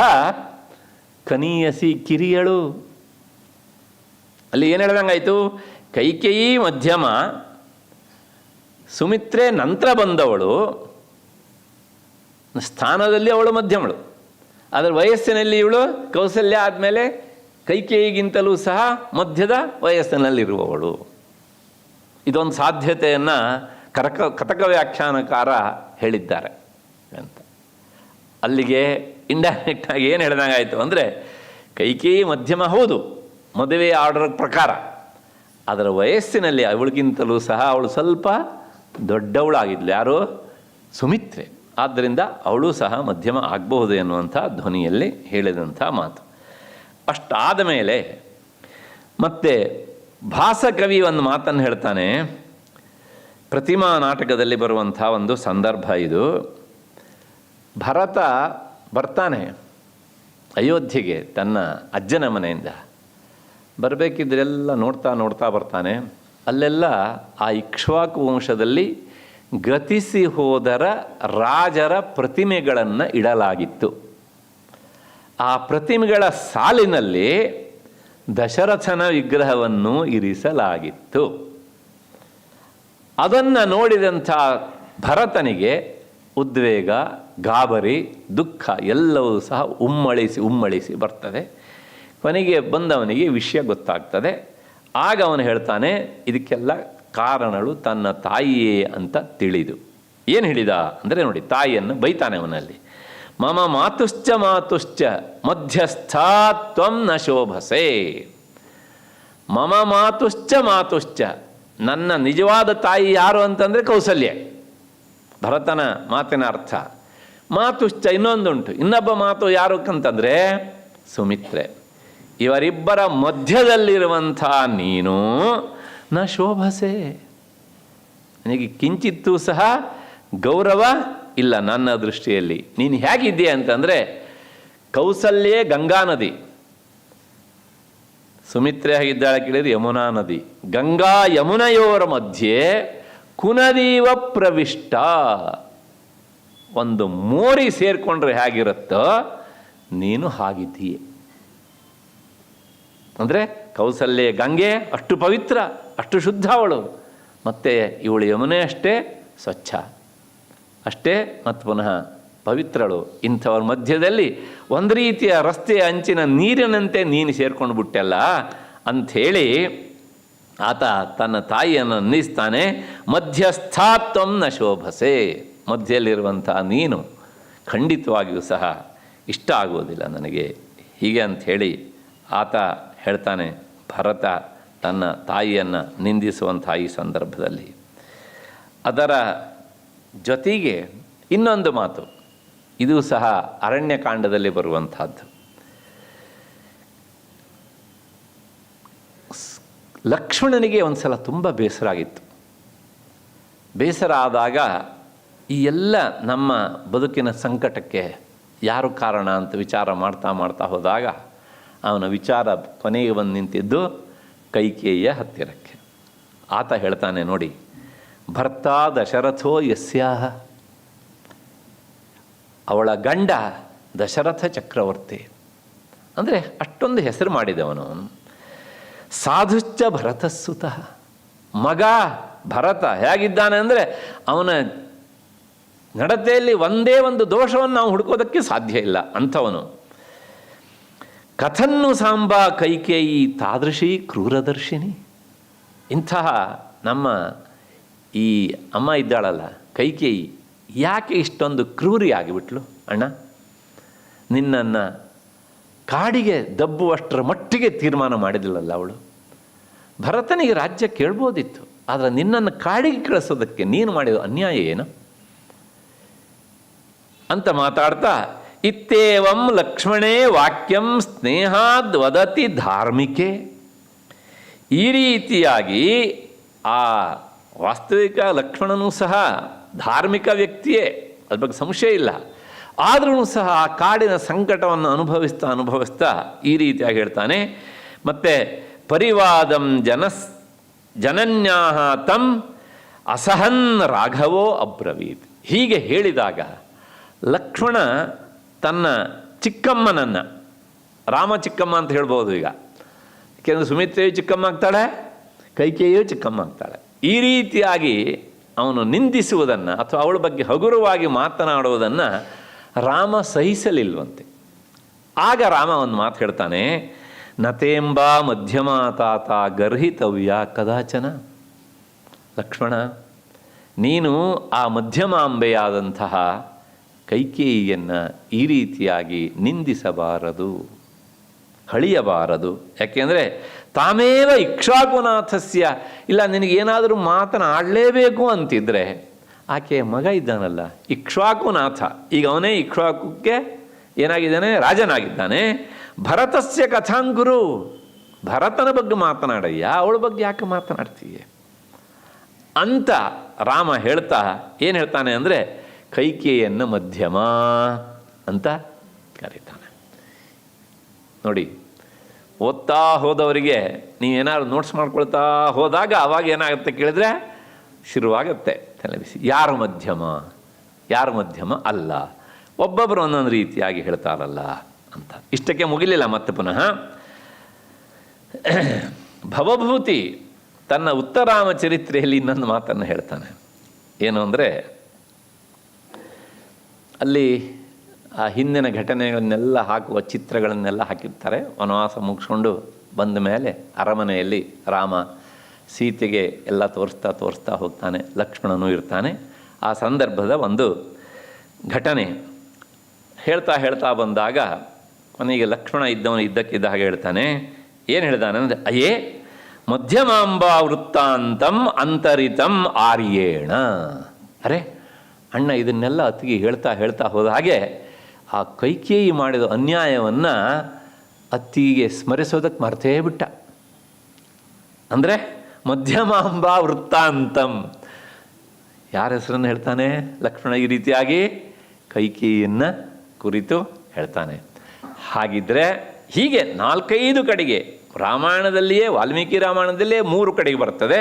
ಕನೀಯಸಿ ಕಿರಿಯಳು. ಅಲ್ಲಿ ಏನು ಹೇಳ್ದಂಗಾಯಿತು, ಕೈಕೇಯಿ ಮಧ್ಯಮ, ಸುಮಿತ್ರೆ ನಂತರ ಬಂದವಳು, ಸ್ಥಾನದಲ್ಲಿ ಅವಳು ಮಧ್ಯಮಳು. ಅದರ ವಯಸ್ಸಿನಲ್ಲಿ ಇವಳು ಕೌಸಲ್ಯ ಆದಮೇಲೆ ಕೈಕೇಯಿಗಿಂತಲೂ ಸಹ ಮಧ್ಯದ ವಯಸ್ಸಿನಲ್ಲಿರುವವಳು. ಇದೊಂದು ಸಾಧ್ಯತೆಯನ್ನು ಕಥಕ ವ್ಯಾಖ್ಯಾನಕಾರ ಹೇಳಿದ್ದಾರೆ ಅಂತ. ಅಲ್ಲಿಗೆ ಇಂಡೈರೆಕ್ಟಾಗಿ ಏನು ಹೇಳ್ದಂಗಾಯಿತು ಅಂದರೆ, ಕೈಕೇಯಿ ಮಧ್ಯಮ ಹೌದು ಮದುವೆ ಆರ್ಡರ್ ಪ್ರಕಾರ, ಅದರ ವಯಸ್ಸಿನಲ್ಲಿ ಅವಳಿಗಿಂತಲೂ ಸಹ ಅವಳು ಸ್ವಲ್ಪ ದೊಡ್ಡವಳಾಗಿದ್ಲು. ಯಾರು? ಸುಮಿತ್ರೆ. ಆದ್ದರಿಂದ ಅವಳು ಸಹ ಮಧ್ಯಮ ಆಗಬಹುದು ಎನ್ನುವಂಥ ಧ್ವನಿಯಲ್ಲಿ ಹೇಳಿದಂಥ ಮಾತು. ಅಷ್ಟಾದ ಮೇಲೆ ಮತ್ತೆ ಭಾಸಕವಿ ಒಂದು ಮಾತನ್ನು ಹೇಳ್ತಾನೆ. ಪ್ರತಿಮಾ ನಾಟಕದಲ್ಲಿ ಬರುವಂಥ ಒಂದು ಸಂದರ್ಭ ಇದು. ಭರತ ಬರ್ತಾನೆ ಅಯೋಧ್ಯೆಗೆ ತನ್ನ ಅಜ್ಜನ ಮನೆಯಿಂದ. ಬರಬೇಕಿದ್ರೆಲ್ಲ ನೋಡ್ತಾ ನೋಡ್ತಾ ಬರ್ತಾನೆ. ಅಲ್ಲೆಲ್ಲ ಆ ಇಕ್ಷ್ವಾಕು ವಂಶದಲ್ಲಿ ಗತಿಸಿ ಹೋದರ ರಾಜರ ಪ್ರತಿಮೆಗಳನ್ನು ಇಡಲಾಗಿತ್ತು. ಆ ಪ್ರತಿಮೆಗಳ ಸಾಲಿನಲ್ಲಿ ದಶರಥನ ವಿಗ್ರಹವನ್ನು ಇರಿಸಲಾಗಿತ್ತು. ಅದನ್ನು ನೋಡಿದಂಥ ಭರತನಿಗೆ ಉದ್ವೇಗ, ಗಾಬರಿ, ದುಃಖ ಎಲ್ಲವೂ ಸಹ ಉಮ್ಮಳಿಸಿ ಬರ್ತದೆ. ಕೊನೆಗೆ ಬಂದವನಿಗೆ ವಿಷಯ ಗೊತ್ತಾಗ್ತದೆ. ಆಗ ಅವನು ಹೇಳ್ತಾನೆ, ಇದಕ್ಕೆಲ್ಲ ಕಾರಣಗಳು ತನ್ನ ತಾಯಿಯೇ ಅಂತ ತಿಳಿದು. ಏನು ಹೇಳಿದ ಅಂದರೆ ನೋಡಿ, ತಾಯಿಯನ್ನು ಬೈತಾನೆ ಅವನಲ್ಲಿ. ಮಮ ಮಾತುಶ್ಚ ಮಧ್ಯಸ್ಥಾತ್ವಂ ನ ಶೋಭಸೆ. ಮಮ ಮಾತುಶ್ಚ ನನ್ನ ನಿಜವಾದ ತಾಯಿ ಯಾರು ಅಂತಂದರೆ ಕೌಸಲ್ಯ, ಭರತನ ಮಾತಿನ ಅರ್ಥ. ಮಾತುಶ್ಚ ಇನ್ನೊಂದುಂಟು, ಇನ್ನೊಬ್ಬ ಮಾತು ಯಾರು ಅಂತಂದರೆ ಸುಮಿತ್ರೆ. ಇವರಿಬ್ಬರ ಮಧ್ಯದಲ್ಲಿರುವಂಥ ನೀನು ನ ಶೋಭಸೆ, ನನಗೆ ಕಿಂಚಿತ್ತೂ ಸಹ ಗೌರವ ಇಲ್ಲ ನನ್ನ ದೃಷ್ಟಿಯಲ್ಲಿ. ನೀನು ಹೇಗಿದ್ದೀಯ ಅಂತಂದರೆ, ಕೌಸಲ್ಯೇ ಗಂಗಾ ನದಿ, ಸುಮಿತ್ರೆ ಹೇಗಿದ್ದಾಳೆ ಕೇಳಿದ್ರೆ ಯಮುನಾ ನದಿ, ಗಂಗಾ ಯಮುನೆಯೋರ ಮಧ್ಯೆ ಕುನದೀವ ಪ್ರವಿಷ್ಟ, ಒಂದು ಮೋರಿ ಸೇರಿಕೊಂಡ್ರೆ ಹೇಗಿರುತ್ತೋ ನೀನು ಹಾಗಿದ್ದೀಯೆ. ಅಂದರೆ ಕೌಸಲ್ಯ ಗಂಗೆ ಅಷ್ಟು ಪವಿತ್ರ, ಅಷ್ಟು ಶುದ್ಧ ಅವಳು, ಮತ್ತು ಇವಳು ಯಮುನೆ ಅಷ್ಟೇ ಸ್ವಚ್ಛ, ಅಷ್ಟೇ ಮತ್ತು ಪುನಃ ಪವಿತ್ರಳು. ಇಂಥವ್ರ ಮಧ್ಯದಲ್ಲಿ ಒಂದು ರೀತಿಯ ರಸ್ತೆಯ ಅಂಚಿನ ನೀರಿನಂತೆ ನೀನು ಸೇರ್ಕೊಂಡು ಬಿಟ್ಟೆಲ್ಲ ಅಂಥೇಳಿ ಆತ ತನ್ನ ತಾಯಿಯನ್ನು ಅನ್ನಿಸ್ತಾನೆ. ಮಧ್ಯಸ್ಥಾತ್ವಂ ನ ಶೋಭಸೆ, ಮಧ್ಯದಲ್ಲಿರುವಂಥ ನೀನು ಖಂಡಿತವಾಗಿಯೂ ಸಹ ಇಷ್ಟ ಆಗುವುದಿಲ್ಲ ನನಗೆ, ಹೀಗೆ ಅಂಥೇಳಿ ಆತ ಹೇಳ್ತಾನೆ. ಭರತ ತನ್ನ ತಾಯಿಯನ್ನು ನಿಂದಿಸುವಂಥ ಈ ಸಂದರ್ಭದಲ್ಲಿ ಅದರ ಜೊತೆಗೆ ಇನ್ನೊಂದು ಮಾತು, ಇದು ಸಹ ಅರಣ್ಯಕಾಂಡದಲ್ಲಿ ಬರುವಂಥದ್ದು. ಲಕ್ಷ್ಮಣನಿಗೆ ಒಂದು ಸಲ ತುಂಬ ಬೇಸರ ಆಗಿತ್ತು. ಬೇಸರ ಆದಾಗ ಈ ಎಲ್ಲ ನಮ್ಮ ಬದುಕಿನ ಸಂಕಟಕ್ಕೆ ಯಾರು ಕಾರಣ ಅಂತ ವಿಚಾರ ಮಾಡ್ತಾ ಮಾಡ್ತಾ ಹೋದಾಗ ಅವನ ವಿಚಾರ ಕೊನೆಗೆ ಬಂದು ನಿಂತಿದ್ದು ಕೈಕೇಯಿಯ ಹತ್ತಿರಕ್ಕೆ. ಆತ ಹೇಳ್ತಾನೆ, ನೋಡಿ, ಭರ್ತ ದಶರಥೋ ಯಸ್ಯಾಹ, ಅವಳ ಗಂಡ ದಶರಥ ಚಕ್ರವರ್ತಿ, ಅಂದರೆ ಅಷ್ಟೊಂದು ಹೆಸರು ಮಾಡಿದವನು. ಸಾಧುಶ್ಚ ಭರತಸ್ಸುತಃ, ಮಗ ಭರತ ಹೇಗಿದ್ದಾನೆ ಅಂದರೆ ಅವನ ನಡತೆಯಲ್ಲಿ ಒಂದೇ ಒಂದು ದೋಷವನ್ನು ನಾವು ಹುಡುಕೋದಕ್ಕೆ ಸಾಧ್ಯ ಇಲ್ಲ ಅಂಥವನು. ಕಥನ್ನು ಸಾಂಬ ಕೈಕೇಯಿ ತಾದೃಶಿ ಕ್ರೂರದರ್ಶಿನಿ, ಇಂತಹ ನಮ್ಮ ಈ ಅಮ್ಮ ಇದ್ದಾಳಲ್ಲ ಕೈಕೇಯಿ, ಯಾಕೆ ಇಷ್ಟೊಂದು ಕ್ರೂರಿ ಆಗಿಬಿಟ್ಲು ಅಣ್ಣ? ನಿನ್ನನ್ನು ಕಾಡಿಗೆ ದಬ್ಬುವಷ್ಟರ ಮಟ್ಟಿಗೆ ತೀರ್ಮಾನ ಮಾಡಿದಿಲ್ಲಲ್ಲ ಅವಳು. ಭರತನಿಗೆ ರಾಜ್ಯ ಕೇಳ್ಬೋದಿತ್ತು, ಆದರೆ ನಿನ್ನನ್ನು ಕಾಡಿಗೆ ಕಳಿಸೋದಕ್ಕೆ ನೀನು ಮಾಡಿದ ಅನ್ಯಾಯ ಏನು ಅಂತ ಮಾತಾಡ್ತಾ, ಇತ್ತೇವಂ ಲಕ್ಷ್ಮಣೇ ವಾಕ್ಯಂ ಸ್ನೇಹಾದ್ ವದತಿ ಧಾರ್ಮಿಕೆ. ಈ ರೀತಿಯಾಗಿ ಆ ವಾಸ್ತವಿಕ ಲಕ್ಷ್ಮಣನೂ ಸಹ ಧಾರ್ಮಿಕ ವ್ಯಕ್ತಿಯೇ, ಅದ್ರ ಬಗ್ಗೆ ಸಂಶಯ ಇಲ್ಲ. ಆದ್ರೂ ಸಹ ಆ ಕಾಡಿನ ಸಂಕಟವನ್ನು ಅನುಭವಿಸ್ತಾ ಈ ರೀತಿಯಾಗಿ ಹೇಳ್ತಾನೆ. ಮತ್ತು ಪರಿವಾದಂ ಜನನ್ಯಾಹ ತಂ ಅಸಹನ್ ರಾಘವೋ ಅಬ್ರವೀತ್. ಹೀಗೆ ಹೇಳಿದಾಗ ಲಕ್ಷ್ಮಣ ತನ್ನ ಚಿಕ್ಕಮ್ಮನನ್ನು, ರಾಮ ಚಿಕ್ಕಮ್ಮ ಅಂತ ಹೇಳ್ಬೋದು ಈಗ, ಯಾಕೆಂದರೆ ಸುಮಿತ್ರೆಯು ಚಿಕ್ಕಮ್ಮ ಆಗ್ತಾಳೆ, ಕೈಕೇಯಿಯು ಚಿಕ್ಕಮ್ಮ ಆಗ್ತಾಳೆ. ಈ ರೀತಿಯಾಗಿ ಅವನು ನಿಂದಿಸುವುದನ್ನು ಅಥವಾ ಅವಳ ಬಗ್ಗೆ ಹಗುರವಾಗಿ ಮಾತನಾಡುವುದನ್ನು ರಾಮ ಸಹಿಸಲಿಲ್ವಂತೆ. ಆಗ ರಾಮ ಒಂದು ಮಾತು ಹೇಳ್ತಾನೆ, ನತೇಂಬ ಮಧ್ಯಮಾತಾತ ಗರ್ಹಿತವ್ಯ ಕದಾಚನ. ಲಕ್ಷ್ಮಣ, ನೀನು ಆ ಮಧ್ಯಮಾಂಬೆಯಾದಂತಹ ಕೈಕೇಯಿಯನ್ನು ಈ ರೀತಿಯಾಗಿ ನಿಂದಿಸಬಾರದು, ಹಳಿಯಬಾರದು. ಯಾಕೆಂದರೆ ತಾಮೇವ ಇಕ್ಷ್ವಾಕುನಾಥಸ್ಯ, ಇಲ್ಲ ನಿನಗೇನಾದರೂ ಮಾತನಾಡಲೇಬೇಕು ಅಂತಿದ್ರೆ ಆಕೆಯ ಮಗ ಇದ್ದಾನಲ್ಲ ಇಕ್ಷ್ವಾಕುನಾಥ, ಈಗ ಅವನೇ ಇಕ್ಷ್ವಾಕುಕ್ಕೆ ಏನಾಗಿದ್ದಾನೆ, ರಾಜನಾಗಿದ್ದಾನೆ. ಭರತಸ್ಯ ಕಥಾಂಗುರು, ಭರತನ ಬಗ್ಗೆ ಮಾತನಾಡಯ್ಯ, ಅವಳ ಬಗ್ಗೆ ಯಾಕೆ ಮಾತನಾಡ್ತೀಯ ಅಂತ ರಾಮ ಹೇಳ್ತಾ ಏನು ಹೇಳ್ತಾನೆ ಅಂದರೆ, ಕೈಕೇಯಿಯನ್ನು ಮಧ್ಯಮ ಅಂತ ಕರೀತಾನೆ. ನೋಡಿ, ಓದ್ತಾ ಹೋದವರಿಗೆ ನೀವೇನಾದ್ರು ನೋಟ್ಸ್ ಮಾಡ್ಕೊಳ್ತಾ ಹೋದಾಗ ಅವಾಗ ಏನಾಗುತ್ತೆ ಕೇಳಿದ್ರೆ ಶುರುವಾಗುತ್ತೆ ತಲೆಬಿಸಿ. ಯಾರು ಮಧ್ಯಮ, ಯಾರು ಮಧ್ಯಮ ಅಲ್ಲ, ಒಬ್ಬೊಬ್ಬರು ಒಂದೊಂದು ರೀತಿಯಾಗಿ ಹೇಳ್ತಾರಲ್ಲ ಅಂತ. ಇಷ್ಟಕ್ಕೆ ಮುಗಿಲಿಲ್ಲ, ಮತ್ತೆ ಪುನಃ ಭವಭೂತಿ ತನ್ನ ಉತ್ತರಾಮ ಚರಿತ್ರೆಯಲ್ಲಿ ಇನ್ನೊಂದು ಮಾತನ್ನು ಹೇಳ್ತಾನೆ. ಏನು ಅಂದರೆ, ಅಲ್ಲಿ ಆ ಹಿಂದಿನ ಘಟನೆಗಳನ್ನೆಲ್ಲ ಹಾಕುವ ಚಿತ್ರಗಳನ್ನೆಲ್ಲ ಹಾಕಿರ್ತಾರೆ. ವನವಾಸ ಮುಗಿಸ್ಕೊಂಡು ಬಂದ ಮೇಲೆ ಅರಮನೆಯಲ್ಲಿ ರಾಮ ಸೀತೆಗೆ ಎಲ್ಲ ತೋರಿಸ್ತಾ ಹೋಗ್ತಾನೆ, ಲಕ್ಷ್ಮಣನೂ ಇರ್ತಾನೆ. ಆ ಸಂದರ್ಭದ ಒಂದು ಘಟನೆ ಹೇಳ್ತಾ ಬಂದಾಗ ಕೊನೆಗೆ ಲಕ್ಷ್ಮಣ ಇದ್ದಕ್ಕಿದ್ದ ಹಾಗೆ ಹೇಳ್ತಾನೆ. ಏನು ಹೇಳ್ತಾನೆ ಅಂದರೆ, ಅಯ್ಯೇ ಮಧ್ಯಮಾಂಬಾ ವೃತ್ತಾಂತಂ ಅಂತರಿತಂ ಆರ್ಯೇಣ. ಅರೆ ಅಣ್ಣ, ಇದನ್ನೆಲ್ಲ ಅತ್ತಿಗೆ ಹೇಳ್ತಾ ಹೋದ ಹಾಗೆ ಆ ಕೈಕೇಯಿ ಮಾಡಿದ ಅನ್ಯಾಯವನ್ನು ಅತ್ತಿಗೆ ಸ್ಮರಿಸೋದಕ್ಕೆ ಮರ್ತೇ ಬಿಟ್ಟ. ಅಂದರೆ ಮಧ್ಯಮಾಂಬಾ ವೃತ್ತಾಂತಂ, ಯಾರ ಹೆಸರನ್ನು ಹೇಳ್ತಾನೆ ಲಕ್ಷ್ಮಣ? ಈ ರೀತಿಯಾಗಿ ಕೈಕೇಯಿಯನ್ನು ಕುರಿತು ಹೇಳ್ತಾನೆ. ಹಾಗಿದ್ರೆ ಹೀಗೆ 4-5 ಕಡೆಗೆ ರಾಮಾಯಣದಲ್ಲಿಯೇ, ವಾಲ್ಮೀಕಿ ರಾಮಾಯಣದಲ್ಲಿಯೇ 3 ಕಡೆಗೆ ಬರ್ತದೆ.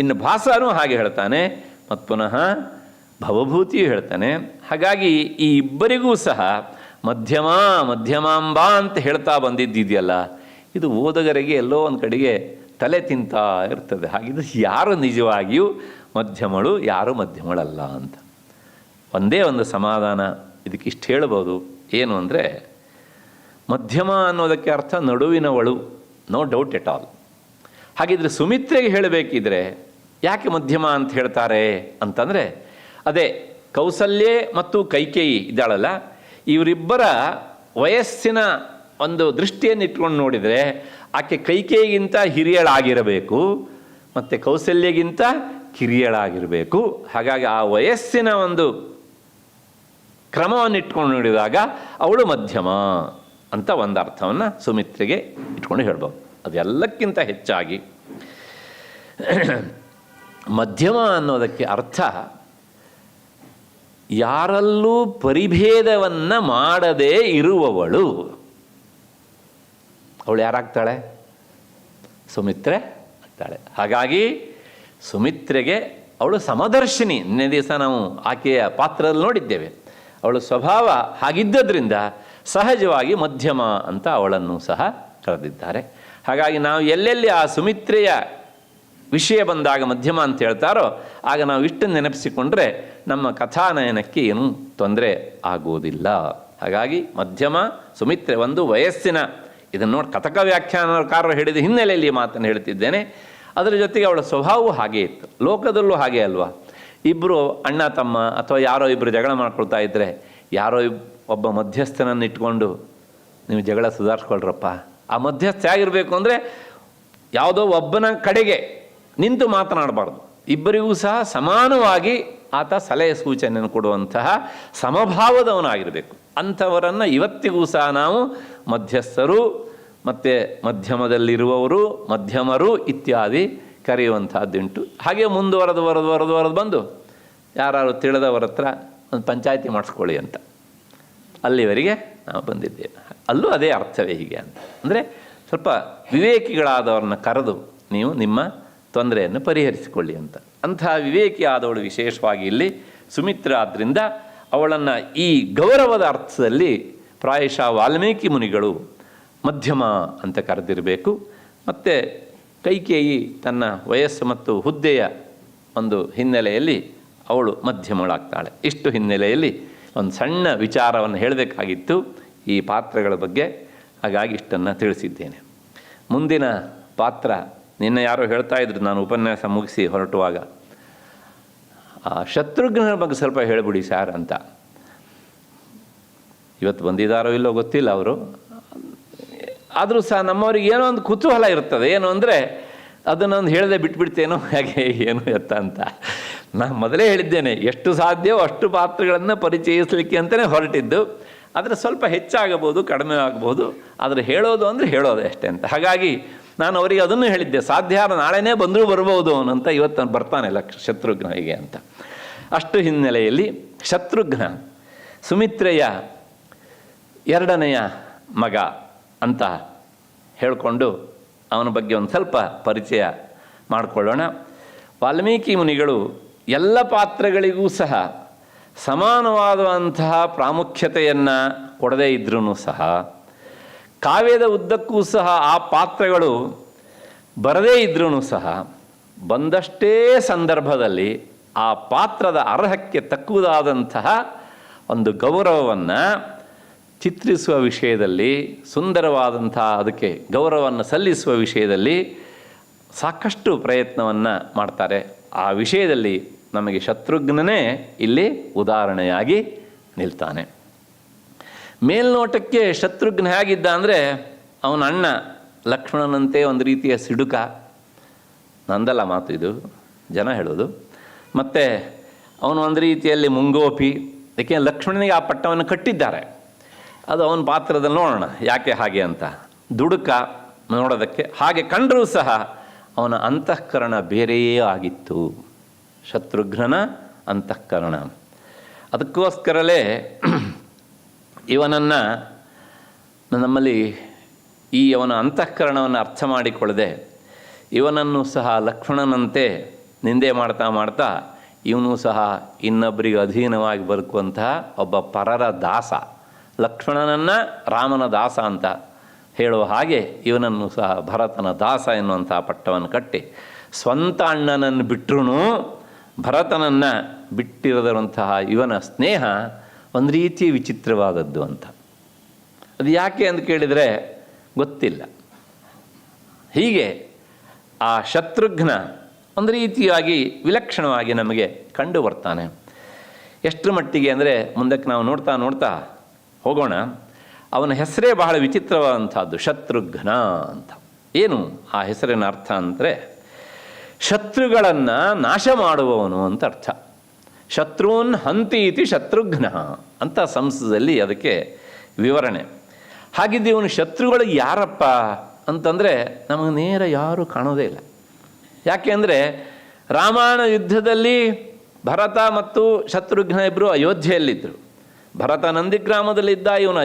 ಇನ್ನು ಭಾಸನೂ ಹಾಗೆ ಹೇಳ್ತಾನೆ, ಮತ್ತು ಪುನಃ ಭವಭೂತಿಯು ಹೇಳ್ತಾನೆ. ಹಾಗಾಗಿ ಈ ಇಬ್ಬರಿಗೂ ಸಹ ಮಧ್ಯಮಾಂಬಾ ಅಂತ ಹೇಳ್ತಾ ಬಂದಿದ್ದಿದೆಯಲ್ಲ, ಇದು ಓದುಗರಿಗೆ ಎಲ್ಲೋ ಒಂದು ಕಡೆಗೆ ತಲೆ ತಿಂತಾ ಇರ್ತದೆ. ಹಾಗಿದ್ರೆ ಯಾರು ನಿಜವಾಗಿಯೂ ಮಧ್ಯಮಳು, ಯಾರು ಮಧ್ಯಮಳಲ್ಲ ಅಂತ ಒಂದೇ ಒಂದು ಸಮಾಧಾನ ಇದಕ್ಕಿಷ್ಟು ಹೇಳ್ಬೋದು. ಏನು ಅಂದರೆ, ಮಧ್ಯಮ ಅನ್ನೋದಕ್ಕೆ ಅರ್ಥ ನಡುವಿನವಳು, ನೋ ಡೌಟ್ ಎಟ್ ಆಲ್. ಹಾಗಿದ್ರೆ ಸುಮಿತ್ರೆಗೆ ಹೇಳಬೇಕಿದ್ರೆ ಯಾಕೆ ಮಧ್ಯಮ ಅಂತ ಹೇಳ್ತಾರೆ ಅಂತಂದರೆ, ಅದೇ ಕೌಸಲ್ಯೆ ಮತ್ತು ಕೈಕೇಯಿ ಇದ್ದಾಳಲ್ಲ, ಇವರಿಬ್ಬರ ವಯಸ್ಸಿನ ಒಂದು ದೃಷ್ಟಿಯನ್ನು ಇಟ್ಕೊಂಡು ನೋಡಿದರೆ ಆಕೆ ಕೈಕೇಯಿಗಿಂತ ಹಿರಿಯಳಾಗಿರಬೇಕು ಮತ್ತು ಕೌಸಲ್ಯಗಿಂತ ಕಿರಿಯಳಾಗಿರಬೇಕು. ಹಾಗಾಗಿ ಆ ವಯಸ್ಸಿನ ಒಂದು ಕ್ರಮವನ್ನು ಇಟ್ಕೊಂಡು ನೋಡಿದಾಗ ಅವಳು ಮಧ್ಯಮ ಅಂತ ಒಂದು ಅರ್ಥವನ್ನು ಸುಮಿತ್ರೆಗೆ ಇಟ್ಕೊಂಡು ಹೇಳ್ಬೋದು. ಅದೆಲ್ಲಕ್ಕಿಂತ ಹೆಚ್ಚಾಗಿ ಮಧ್ಯಮ ಅನ್ನೋದಕ್ಕೆ ಅರ್ಥ ಯಾರಲ್ಲೂ ಪರಿಭೇದವನ್ನು ಮಾಡದೇ ಇರುವವಳು. ಅವಳು ಯಾರಾಗ್ತಾಳೆ? ಸುಮಿತ್ರೆ ಆಗ್ತಾಳೆ. ಹಾಗಾಗಿ ಸುಮಿತ್ರೆಗೆ ಅವಳು ಸಮದರ್ಶಿನಿ. ನಿನ್ನೆ ದಿವಸ ನಾವು ಆಕೆಯ ಪಾತ್ರದಲ್ಲಿ ನೋಡಿದ್ದೇವೆ. ಅವಳ ಸ್ವಭಾವ ಹಾಗಿದ್ದರಿಂದ ಸಹಜವಾಗಿ ಮಧ್ಯಮ ಅಂತ ಅವಳನ್ನು ಸಹ ಕರೆದಿದ್ದಾರೆ. ಹಾಗಾಗಿ ನಾವು ಎಲ್ಲೆಲ್ಲಿ ಆ ಸುಮಿತ್ರೆಯ ವಿಷಯ ಬಂದಾಗ ಮಧ್ಯಮ ಅಂತ ಹೇಳ್ತಾರೋ, ಆಗ ನಾವು ಇಷ್ಟನ್ನು ನೆನಪಿಸಿಕೊಂಡ್ರೆ ನಮ್ಮ ಕಥಾನಯನಕ್ಕೆ ಏನೂ ತೊಂದರೆ ಆಗುವುದಿಲ್ಲ. ಹಾಗಾಗಿ ಮಧ್ಯಮ ಸುಮಿತ್ರೆ ಒಂದು ವಯಸ್ಸಿನ, ಇದನ್ನು ನೋಡಿ ಕಥಕ ವ್ಯಾಖ್ಯಾನಕಾರರು ಹೇಳಿದ ಹಿನ್ನೆಲೆಯಲ್ಲಿ ಮಾತನ್ನು ಹೇಳ್ತಿದ್ದೇನೆ. ಅದರ ಜೊತೆಗೆ ಅವಳ ಸ್ವಭಾವವು ಹಾಗೇ ಇತ್ತು. ಲೋಕದಲ್ಲೂ ಹಾಗೆ ಅಲ್ವಾ? ಇಬ್ಬರು ಅಣ್ಣ ತಮ್ಮ ಅಥವಾ ಯಾರೋ ಇಬ್ಬರು ಜಗಳ ಮಾಡ್ಕೊಳ್ತಾ ಇದ್ದರೆ ಯಾರೋ ಒಬ್ಬ ಮಧ್ಯಸ್ಥನನ್ನು ಇಟ್ಕೊಂಡು ನೀವು ಜಗಳ ಸುಧಾರಿಸ್ಕೊಳ್ರಪ್ಪ. ಆ ಮಧ್ಯಸ್ಥ ಆಗಿರಬೇಕು ಅಂದರೆ ಯಾವುದೋ ಒಬ್ಬನ ಕಡೆಗೆ ನಿಂತು ಮಾತನಾಡಬಾರ್ದು. ಇಬ್ಬರಿಗೂ ಸಹ ಸಮಾನವಾಗಿ ಆತ ಸಲಹೆ ಸೂಚನೆಯನ್ನು ಕೊಡುವಂತಹ ಸಮಭಾವದವನಾಗಿರಬೇಕು. ಅಂಥವರನ್ನು ಇವತ್ತಿಗೂ ಸಹ ನಾವು ಮಧ್ಯಸ್ಥರು ಮತ್ತು ಮಧ್ಯಮದಲ್ಲಿರುವವರು, ಮಧ್ಯಮರು ಇತ್ಯಾದಿ ಕರೆಯುವಂಥದ್ದುಂಟು. ಹಾಗೆ ಮುಂದುವರೆದು ಬಂದು ಯಾರು ತಿಳಿದವರ ಹತ್ರ ಒಂದು ಪಂಚಾಯಿತಿ ಮಾಡಿಸ್ಕೊಳ್ಳಿ ಅಂತ ಅಲ್ಲಿವರೆಗೆ ನಾವು ಬಂದಿದ್ದೇವೆ. ಅಲ್ಲೂ ಅದೇ ಅರ್ಥವೇ ಹೀಗೆ ಅಂತ. ಅಂದರೆ ಸ್ವಲ್ಪ ವಿವೇಕಿಗಳಾದವ್ರನ್ನ ಕರೆದು ನೀವು ನಿಮ್ಮ ತೊಂದರೆಯನ್ನು ಪರಿಹರಿಸಿಕೊಳ್ಳಿ ಅಂತ. ಅಂತಹ ವಿವೇಕಿ ಆದವಳು ವಿಶೇಷವಾಗಿ ಇಲ್ಲಿ ಸುಮಿತ್ರ. ಆದ್ದರಿಂದ ಅವಳನ್ನು ಈ ಗೌರವದ ಅರ್ಥದಲ್ಲಿ ಪ್ರಾಯಶಃ ವಾಲ್ಮೀಕಿ ಮುನಿಗಳು ಮಧ್ಯಮ ಅಂತ ಕರೆದಿರಬೇಕು. ಮತ್ತು ಕೈಕೇಯಿ ತನ್ನ ವಯಸ್ಸು ಮತ್ತು ಹುದ್ದೆಯ ಒಂದು ಹಿನ್ನೆಲೆಯಲ್ಲಿ ಅವಳು ಮಧ್ಯಮಳಾಗ್ತಾಳೆ. ಇಷ್ಟು ಹಿನ್ನೆಲೆಯಲ್ಲಿ ಒಂದು ಸಣ್ಣ ವಿಚಾರವನ್ನು ಹೇಳಬೇಕಾಗಿತ್ತು ಈ ಪಾತ್ರಗಳ ಬಗ್ಗೆ. ಹಾಗಾಗಿ ಇಷ್ಟನ್ನು ತಿಳಿಸಿದ್ದೇನೆ. ಮುಂದಿನ ಪಾತ್ರ, ನಿನ್ನೆ ಯಾರೋ ಹೇಳ್ತಾ ಇದ್ರು ನಾನು ಉಪನ್ಯಾಸ ಮುಗಿಸಿ ಹೊರಟುವಾಗ, ಶತ್ರುಘ್ನರ ಬಗ್ಗೆ ಸ್ವಲ್ಪ ಹೇಳಿಬಿಡಿ ಸರ್ ಅಂತ. ಇವತ್ತು ಬಂದಿದ್ದಾರೋ ಇಲ್ಲೋ ಗೊತ್ತಿಲ್ಲ ಅವರು. ಆದರೂ ಸಹ ನಮ್ಮವ್ರಿಗೆ ಏನೋ ಒಂದು ಕುತೂಹಲ ಇರ್ತದೆ. ಏನು ಅಂದರೆ ಅದನ್ನೊಂದು ಹೇಳದೆ ಬಿಟ್ಬಿಡ್ತೇನೋ ಹೇಗೆ ಏನು ಎತ್ತ ಅಂತ. ನಾನು ಮೊದಲೇ ಹೇಳಿದ್ದೇನೆ, ಎಷ್ಟು ಸಾಧ್ಯವೋ ಅಷ್ಟು ಪಾತ್ರಗಳನ್ನು ಪರಿಚಯಿಸಲಿಕ್ಕೆ ಅಂತಲೇ ಹೊರಟಿದ್ದು. ಆದರೆ ಸ್ವಲ್ಪ ಹೆಚ್ಚಾಗಬಹುದು, ಕಡಿಮೆ ಆಗಬಹುದು. ಆದರೆ ಹೇಳೋದು ಅಂದರೆ ಹೇಳೋದು ಅಷ್ಟೇ ಅಂತ. ಹಾಗಾಗಿ ನಾನು ಅವರಿಗೆ ಅದನ್ನು ಹೇಳಿದ್ದೆ, ಸಾಧ್ಯ ನಾಳೆನೇ ಬಂದರೂ ಬರ್ಬೋದು ಅವನಂತ. ಇವತ್ತು ಬರ್ತಾನೆ ಶತ್ರುಘ್ನ ಹೀಗೆ ಅಂತ. ಅಷ್ಟು ಹಿನ್ನೆಲೆಯಲ್ಲಿ ಶತ್ರುಘ್ನ ಸುಮಿತ್ರೆಯ ಎರಡನೆಯ ಮಗ ಅಂತ ಹೇಳಿಕೊಂಡು ಅವನ ಬಗ್ಗೆ ಒಂದು ಸ್ವಲ್ಪ ಪರಿಚಯ ಮಾಡಿಕೊಳ್ಳೋಣ. ವಾಲ್ಮೀಕಿ ಮುನಿಗಳು ಎಲ್ಲ ಪಾತ್ರಗಳಿಗೂ ಸಹ ಸಮಾನವಾದಂತಹ ಪ್ರಾಮುಖ್ಯತೆಯನ್ನು ಕೊಡದೇ ಇದ್ರೂ ಸಹ, ಕಾವ್ಯದ ಉದ್ದಕ್ಕೂ ಸಹ ಆ ಪಾತ್ರಗಳು ಬರದೇ ಇದ್ರೂ ಸಹ, ಬಂದಷ್ಟೇ ಸಂದರ್ಭದಲ್ಲಿ ಆ ಪಾತ್ರದ ಅರ್ಹಕ್ಕೆ ತಕ್ಕುದಾದಂತಹ ಒಂದು ಗೌರವವನ್ನು ಚಿತ್ರಿಸುವ ವಿಷಯದಲ್ಲಿ, ಸುಂದರವಾದಂಥ ಅದಕ್ಕೆ ಗೌರವವನ್ನು ಸಲ್ಲಿಸುವ ವಿಷಯದಲ್ಲಿ ಸಾಕಷ್ಟು ಪ್ರಯತ್ನವನ್ನು ಮಾಡ್ತಾರೆ. ಆ ವಿಷಯದಲ್ಲಿ ನಮಗೆ ಶತ್ರುಘ್ನನೇ ಇಲ್ಲಿ ಉದಾಹರಣೆಯಾಗಿ ನಿಲ್ತಾನೆ. ಮೇಲ್ನೋಟಕ್ಕೆ ಶತ್ರುಘ್ನ ಹೇಗಿದ್ದ ಅಂದರೆ, ಅವನ ಅಣ್ಣ ಲಕ್ಷ್ಮಣನಂತೆ ಒಂದು ರೀತಿಯ ಸಿಡುಕ. ನಂದಲ್ಲ ಮಾತು, ಇದು ಜನ ಹೇಳೋದು. ಮತ್ತು ಅವನು ಒಂದು ರೀತಿಯಲ್ಲಿ ಮುಂಗೋಪಿ. ಏಕೆಂದರೆ ಲಕ್ಷ್ಮಣನಿಗೆ ಆ ಪಟ್ಟವನ್ನು ಕಟ್ಟಿದ್ದಾರೆ. ಅದು ಅವನ ಪಾತ್ರದಲ್ಲಿ ನೋಡೋಣ ಯಾಕೆ ಹಾಗೆ ಅಂತ. ದುಡುಕ ನೋಡೋದಕ್ಕೆ. ಹಾಗೆ ಕಂಡರೂ ಸಹ ಅವನ ಅಂತಃಕರಣ ಬೇರೆಯೇ ಆಗಿತ್ತು, ಶತ್ರುಘ್ನನ ಅಂತಃಕರಣ. ಅದಕ್ಕೋಸ್ಕರಲೇ ಇವನನ್ನು ನಮ್ಮಲ್ಲಿ ಅವನ ಅಂತಃಕರಣವನ್ನು ಅರ್ಥ ಮಾಡಿಕೊಳ್ಳದೆ ಇವನನ್ನು ಸಹ ಲಕ್ಷ್ಮಣನಂತೆ ನಿಂದೆ ಮಾಡ್ತಾ ಮಾಡ್ತಾ ಇವನು ಸಹ ಇನ್ನೊಬ್ಬರಿಗೆ ಅಧೀನವಾಗಿ ಬದುಕುವಂತಹ ಒಬ್ಬ ಪರರ ದಾಸ, ಲಕ್ಷ್ಮಣನನ್ನು ರಾಮನ ದಾಸ ಅಂತ ಹೇಳುವ ಹಾಗೆ ಇವನನ್ನು ಸಹ ಭರತನ ದಾಸ ಎನ್ನುವಂಥ ಪಟ್ಟವನ್ನು ಕಟ್ಟಿ ಸ್ವಂತ ಅಣ್ಣನನ್ನು ಬಿಟ್ಟರೂ ಭರತನನ್ನು ಬಿಟ್ಟಿರದಂತಹ ಇವನ ಸ್ನೇಹ ಒಂದು ರೀತಿ ವಿಚಿತ್ರವಾದದ್ದು ಅಂತ. ಅದು ಯಾಕೆ ಅಂತ ಕೇಳಿದರೆ ಗೊತ್ತಿಲ್ಲ. ಹೀಗೆ ಆ ಶತ್ರುಘ್ನ ಒಂದು ರೀತಿಯಾಗಿ ವಿಲಕ್ಷಣವಾಗಿ ನಮಗೆ ಕಂಡು ಬರ್ತಾನೆ. ಎಷ್ಟರ ಮಟ್ಟಿಗೆ ಅಂದರೆ ಮುಂದಕ್ಕೆ ನಾವು ನೋಡ್ತಾ ನೋಡ್ತಾ ಹೋಗೋಣ. ಅವನ ಹೆಸರೇ ಬಹಳ ವಿಚಿತ್ರವಾದಂಥದ್ದು, ಶತ್ರುಘ್ನ ಅಂತ. ಏನು ಆ ಹೆಸರಿನ ಅರ್ಥ ಅಂದರೆ ಶತ್ರುಗಳನ್ನು ನಾಶ ಮಾಡುವವನು ಅಂತ ಅರ್ಥ. ಶತ್ರುನ್ ಹಂತಿ ಇತಿ ಶತ್ರುಘ್ನ ಅಂತ ಸಂಸ್ಕೃತದಲ್ಲಿ ಅದಕ್ಕೆ ವಿವರಣೆ. ಹಾಗಿದ್ದು ಇವನು ಶತ್ರುಗಳು ಯಾರಪ್ಪ ಅಂತಂದರೆ ನಮಗೆ ನೇರ ಯಾರೂ ಕಾಣೋದೇ ಇಲ್ಲ. ಯಾಕೆ ಅಂದರೆ ರಾಮಾಯಣ ಯುದ್ಧದಲ್ಲಿ ಭರತ ಮತ್ತು ಶತ್ರುಘ್ನ ಇಬ್ಬರು ಅಯೋಧ್ಯೆಯಲ್ಲಿದ್ದರು. ಭರತ ನಂದಿಗ್ರಾಮದಲ್ಲಿದ್ದ, ಇವನು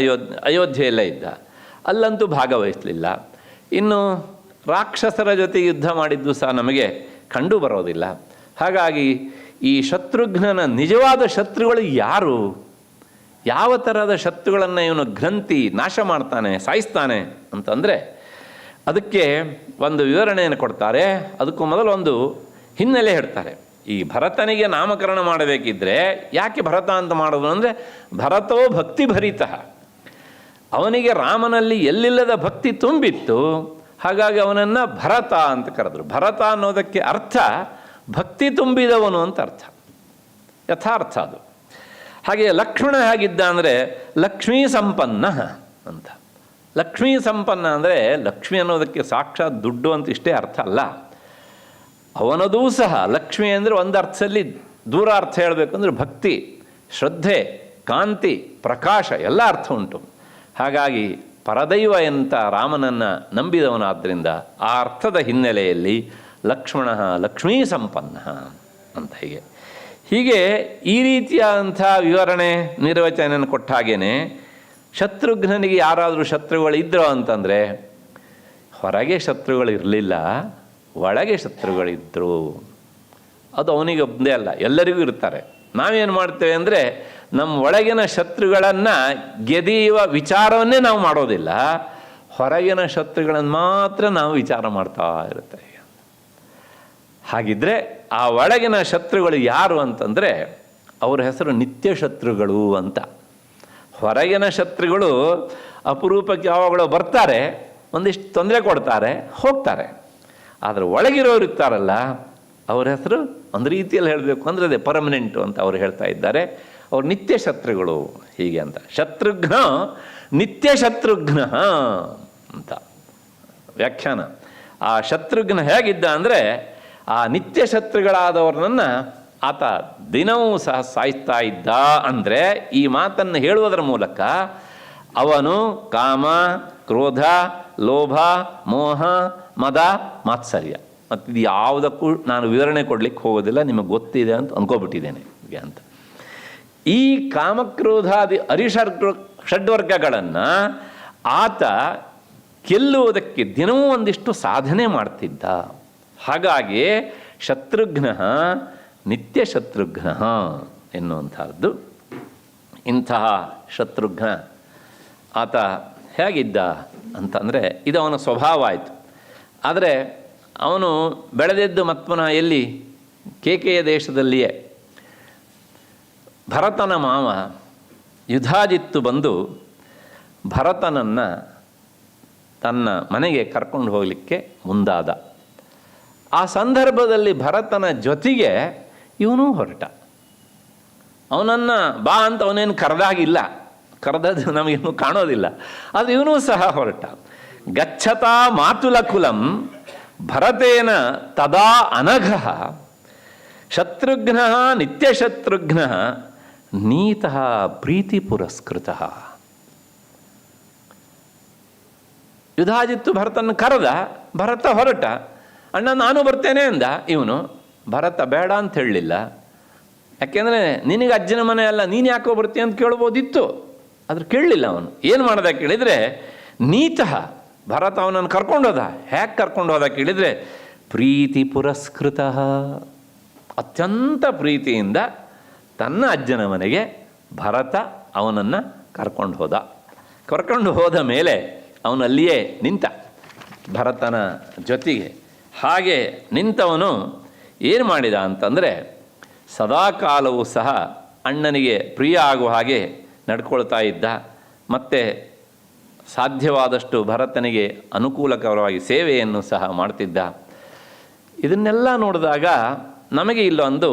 ಅಯೋಧ್ಯೆಯಲ್ಲೇ ಇದ್ದ. ಅಲ್ಲಂತೂ ಭಾಗವಹಿಸಲಿಲ್ಲ. ಇನ್ನು ರಾಕ್ಷಸರ ಜೊತೆ ಯುದ್ಧ ಮಾಡಿದ್ದು ಸಹ ನಮಗೆ ಕಂಡು ಬರೋದಿಲ್ಲ. ಹಾಗಾಗಿ ಈ ಶತ್ರುಘ್ನನ ನಿಜವಾದ ಶತ್ರುಗಳು ಯಾರು, ಯಾವ ಥರದ ಶತ್ರುಗಳನ್ನು ಇವನು ಗ್ರಂಥಿ ನಾಶ ಮಾಡ್ತಾನೆ, ಸಾಯಿಸ್ತಾನೆ ಅಂತಂದರೆ ಅದಕ್ಕೆ ಒಂದು ವಿವರಣೆಯನ್ನು ಕೊಡ್ತಾರೆ. ಅದಕ್ಕೂ ಮೊದಲು ಒಂದು ಹಿನ್ನೆಲೆ ಹೇಳ್ತಾರೆ. ಈ ಭರತನಿಗೆ ನಾಮಕರಣ ಮಾಡಬೇಕಿದ್ರೆ ಯಾಕೆ ಭರತ ಅಂತ ಮಾಡೋದು ಅಂದರೆ ಭರತೋ ಭಕ್ತಿ ಭರಿತ, ಅವನಿಗೆ ರಾಮನಲ್ಲಿ ಎಲ್ಲಿಲ್ಲದ ಭಕ್ತಿ ತುಂಬಿತ್ತು. ಹಾಗಾಗಿ ಅವನನ್ನು ಭರತ ಅಂತ ಕರೆದರು. ಭರತ ಅನ್ನೋದಕ್ಕೆ ಅರ್ಥ ಭಕ್ತಿ ತುಂಬಿದವನು ಅಂತ ಅರ್ಥ, ಯಥಾರ್ಥ ಅದು. ಹಾಗೆ ಲಕ್ಷ್ಮಣ ಹೇಗಿದ್ದ ಅಂದರೆ ಲಕ್ಷ್ಮೀ ಸಂಪನ್ನ ಅಂತ. ಲಕ್ಷ್ಮೀ ಸಂಪನ್ನ ಅಂದರೆ ಲಕ್ಷ್ಮಿ ಅನ್ನೋದಕ್ಕೆ ಸಾಕ್ಷಾತ್ ದುಡ್ಡು ಅಂತ ಇಷ್ಟೇ ಅರ್ಥ ಅಲ್ಲ, ಅವನದೂ ಸಹ ಲಕ್ಷ್ಮಿ ಅಂದರೆ ಒಂದು ಅರ್ಥದಲ್ಲಿ ದೂರ ಅರ್ಥ ಹೇಳಬೇಕಂದ್ರೆ ಭಕ್ತಿ, ಶ್ರದ್ಧೆ, ಕಾಂತಿ, ಪ್ರಕಾಶ ಎಲ್ಲ ಅರ್ಥ ಉಂಟು. ಹಾಗಾಗಿ ಪರದೈವ ಎಂತ ರಾಮನನ್ನು ನಂಬಿದವನಾದ್ದರಿಂದ ಆ ಅರ್ಥದ ಹಿನ್ನೆಲೆಯಲ್ಲಿ ಲಕ್ಷ್ಮಣ ಲಕ್ಷ್ಮೀ ಸಂಪನ್ನ ಅಂತ ಹೀಗೆ ಈ ರೀತಿಯಾದಂಥ ವಿವರಣೆ ನಿರ್ವಚನ ಕೊಟ್ಟ ಹಾಗೇ ಶತ್ರುಘ್ನನಿಗೆ ಯಾರಾದರೂ ಶತ್ರುಗಳಿದ್ರೋ ಅಂತಂದರೆ ಹೊರಗೆ ಶತ್ರುಗಳು ಇರಲಿಲ್ಲ, ಒಳಗೆ ಶತ್ರುಗಳಿದ್ದರು. ಅದು ಅವನಿಗೆ ಒಬ್ಬನೇ ಅಲ್ಲ, ಎಲ್ಲರಿಗೂ ಇರ್ತಾರೆ. ನಾವೇನು ಮಾಡ್ತೇವೆ ಅಂದರೆ ನಮ್ಮ ಒಳಗಿನ ಶತ್ರುಗಳನ್ನು ಗೆದಿಯುವ ವಿಚಾರವನ್ನೇ ನಾವು ಮಾಡೋದಿಲ್ಲ, ಹೊರಗಿನ ಶತ್ರುಗಳನ್ನು ಮಾತ್ರ ನಾವು ವಿಚಾರ ಮಾಡ್ತಾ ಇರ್ತೇವೆ. ಹಾಗಿದ್ದರೆ ಆ ಒಳಗಿನ ಶತ್ರುಗಳು ಯಾರು ಅಂತಂದರೆ ಅವರ ಹೆಸರು ನಿತ್ಯ ಶತ್ರುಗಳು ಅಂತ. ಹೊರಗಿನ ಶತ್ರುಗಳು ಅಪರೂಪಕ್ಕೆ ಯಾವಾಗಲೂ ಬರ್ತಾರೆ, ಒಂದಿಷ್ಟು ತೊಂದರೆ ಕೊಡ್ತಾರೆ, ಹೋಗ್ತಾರೆ. ಆದರೆ ಒಳಗಿರೋರು ಇರ್ತಾರಲ್ಲ ಅವ್ರ ಹೆಸರು ಒಂದು ರೀತಿಯಲ್ಲಿ ಹೇಳಬೇಕು ಅಂದರೆ ಅದೇ ಪರ್ಮನೆಂಟು ಅಂತ ಅವರು ಹೇಳ್ತಾ ಇದ್ದಾರೆ. ಅವ್ರು ನಿತ್ಯ ಶತ್ರುಗಳು ಹೀಗೆ ಅಂತ. ಶತ್ರುಘ್ನ ನಿತ್ಯ ಶತ್ರುಘ್ನ ಅಂತ ವ್ಯಾಖ್ಯಾನ. ಆ ಶತ್ರುಘ್ನ ಹೇಗಿದ್ದ ಅಂದರೆ ಆ ನಿತ್ಯ ಶತ್ರುಗಳಾದವ್ರನ್ನ ಆತ ದಿನವೂ ಸಹ ಸಾಯ್ತಾ ಇದ್ದ. ಅಂದರೆ ಈ ಮಾತನ್ನು ಹೇಳುವುದರ ಮೂಲಕ ಅವನು ಕಾಮ, ಕ್ರೋಧ, ಲೋಭ, ಮೋಹ, ಮದ, ಮಾತ್ಸರ್ಯ ಮತ್ತು ಇದು ಯಾವುದಕ್ಕೂ ನಾನು ವಿವರಣೆ ಕೊಡಲಿಕ್ಕೆ ಹೋಗೋದಿಲ್ಲ, ನಿಮಗೆ ಗೊತ್ತಿದೆ ಅಂತ ಅಂದ್ಕೊಬಿಟ್ಟಿದ್ದೇನೆ ಅಂತ. ಈ ಕಾಮಕ್ರೋಧಾದಿ ಷಡ್ವರ್ಗಗಳನ್ನು ಆತ ಗೆಲ್ಲುವುದಕ್ಕೆ ದಿನವೂ ಒಂದಿಷ್ಟು ಸಾಧನೆ ಮಾಡ್ತಿದ್ದ. ಹಾಗಾಗಿ ಶತ್ರುಘ್ನ ನಿತ್ಯ ಶತ್ರುಘ್ನ ಎನ್ನುವಂಥದ್ದು. ಇಂತಹ ಶತ್ರುಘ್ನ ಆತ ಹೇಗಿದ್ದ ಅಂತಂದರೆ ಇದು ಅವನ ಸ್ವಭಾವ ಆಯಿತು. ಆದರೆ ಅವನು ಬೆಳೆದಿದ್ದು ಮತ್ಪುನಃ ಎಲ್ಲಿ? ಕೇಕೆಯ ದೇಶದಲ್ಲಿಯೇ. ಭರತನ ಮಾವ ಯುಧಾಜಿತ್ತು ಬಂದು ಭರತನನ್ನು ತನ್ನ ಮನೆಗೆ ಕರ್ಕೊಂಡು ಹೋಗಲಿಕ್ಕೆ ಮುಂದಾದ. ಆ ಸಂದರ್ಭದಲ್ಲಿ ಭರತನ ಜೊತೆಗೆ ಇವನೂ ಹೊರಟ. ಅವನನ್ನು ಬಾ ಅಂತ ಅವನೇನು ಕರೆದಾಗಿಲ್ಲ, ಕರೆದದ್ದು ನಮಗೇನು ಕಾಣೋದಿಲ್ಲ. ಆದರೆ ಇವನೂ ಸಹ ಹೊರಟ. ಗಚ್ಚತಾ ಮಾತುಲಕುಲಂ ಭರತೇನ ತದಾ ಅನಘ ಶತ್ರುಘ್ನ ನಿತ್ಯಶತ್ರುಘ್ನ ನೀತಃ ಪ್ರೀತಿ ಪುರಸ್ಕೃತ. ಯುಧಾಜಿತ್ತು ಭರತನ ಕರೆದ, ಭರತ ಹೊರಟ. ಅಣ್ಣ ನಾನು ಬರ್ತೇನೆ ಅಂದ. ಇವನು ಭರತ ಬೇಡ ಅಂತ ಹೇಳಲಿಲ್ಲ. ಯಾಕೆಂದರೆ ನಿನಗೆ ಅಜ್ಜನ ಮನೆ ಅಲ್ಲ, ನೀನು ಯಾಕೋ ಬರ್ತೀಯ ಅಂತ ಕೇಳ್ಬೋದಿತ್ತು. ಆದ್ರೆ ಕೇಳಲಿಲ್ಲ. ಅವನು ಏನು ಮಾಡ್ದ ಕೇಳಿದರೆ ನೀತಃ ಭರತ ಅವನನ್ನು ಕರ್ಕೊಂಡು ಹೋದ. ಹ್ಯಾಕೆ ಕರ್ಕೊಂಡು ಹೋದ ಕೇಳಿದರೆ ಪ್ರೀತಿ ಪುರಸ್ಕೃತ, ಅತ್ಯಂತ ಪ್ರೀತಿಯಿಂದ ತನ್ನ ಅಜ್ಜನ ಮನೆಗೆ ಭರತ ಅವನನ್ನು ಕರ್ಕೊಂಡು ಹೋದ. ಕರ್ಕೊಂಡು ಹೋದ ಮೇಲೆ ಅವನಲ್ಲಿಯೇ ನಿಂತ ಭರತನ ಜೊತೆಗೆ. ಹಾಗೆ ನಿಂತವನು ಏನು ಮಾಡಿದ ಅಂತಂದರೆ ಸದಾಕಾಲವೂ ಸಹ ಅಣ್ಣನಿಗೆ ಪ್ರಿಯ ಆಗುವ ಹಾಗೆ ನಡ್ಕೊಳ್ತಾ ಇದ್ದ. ಮತ್ತು ಸಾಧ್ಯವಾದಷ್ಟು ಭರತನಿಗೆ ಅನುಕೂಲಕರವಾಗಿ ಸೇವೆಯನ್ನು ಸಹ ಮಾಡ್ತಿದ್ದ. ಇದನ್ನೆಲ್ಲ ನೋಡಿದಾಗ ನಮಗೆ ಇಲ್ಲೊಂದು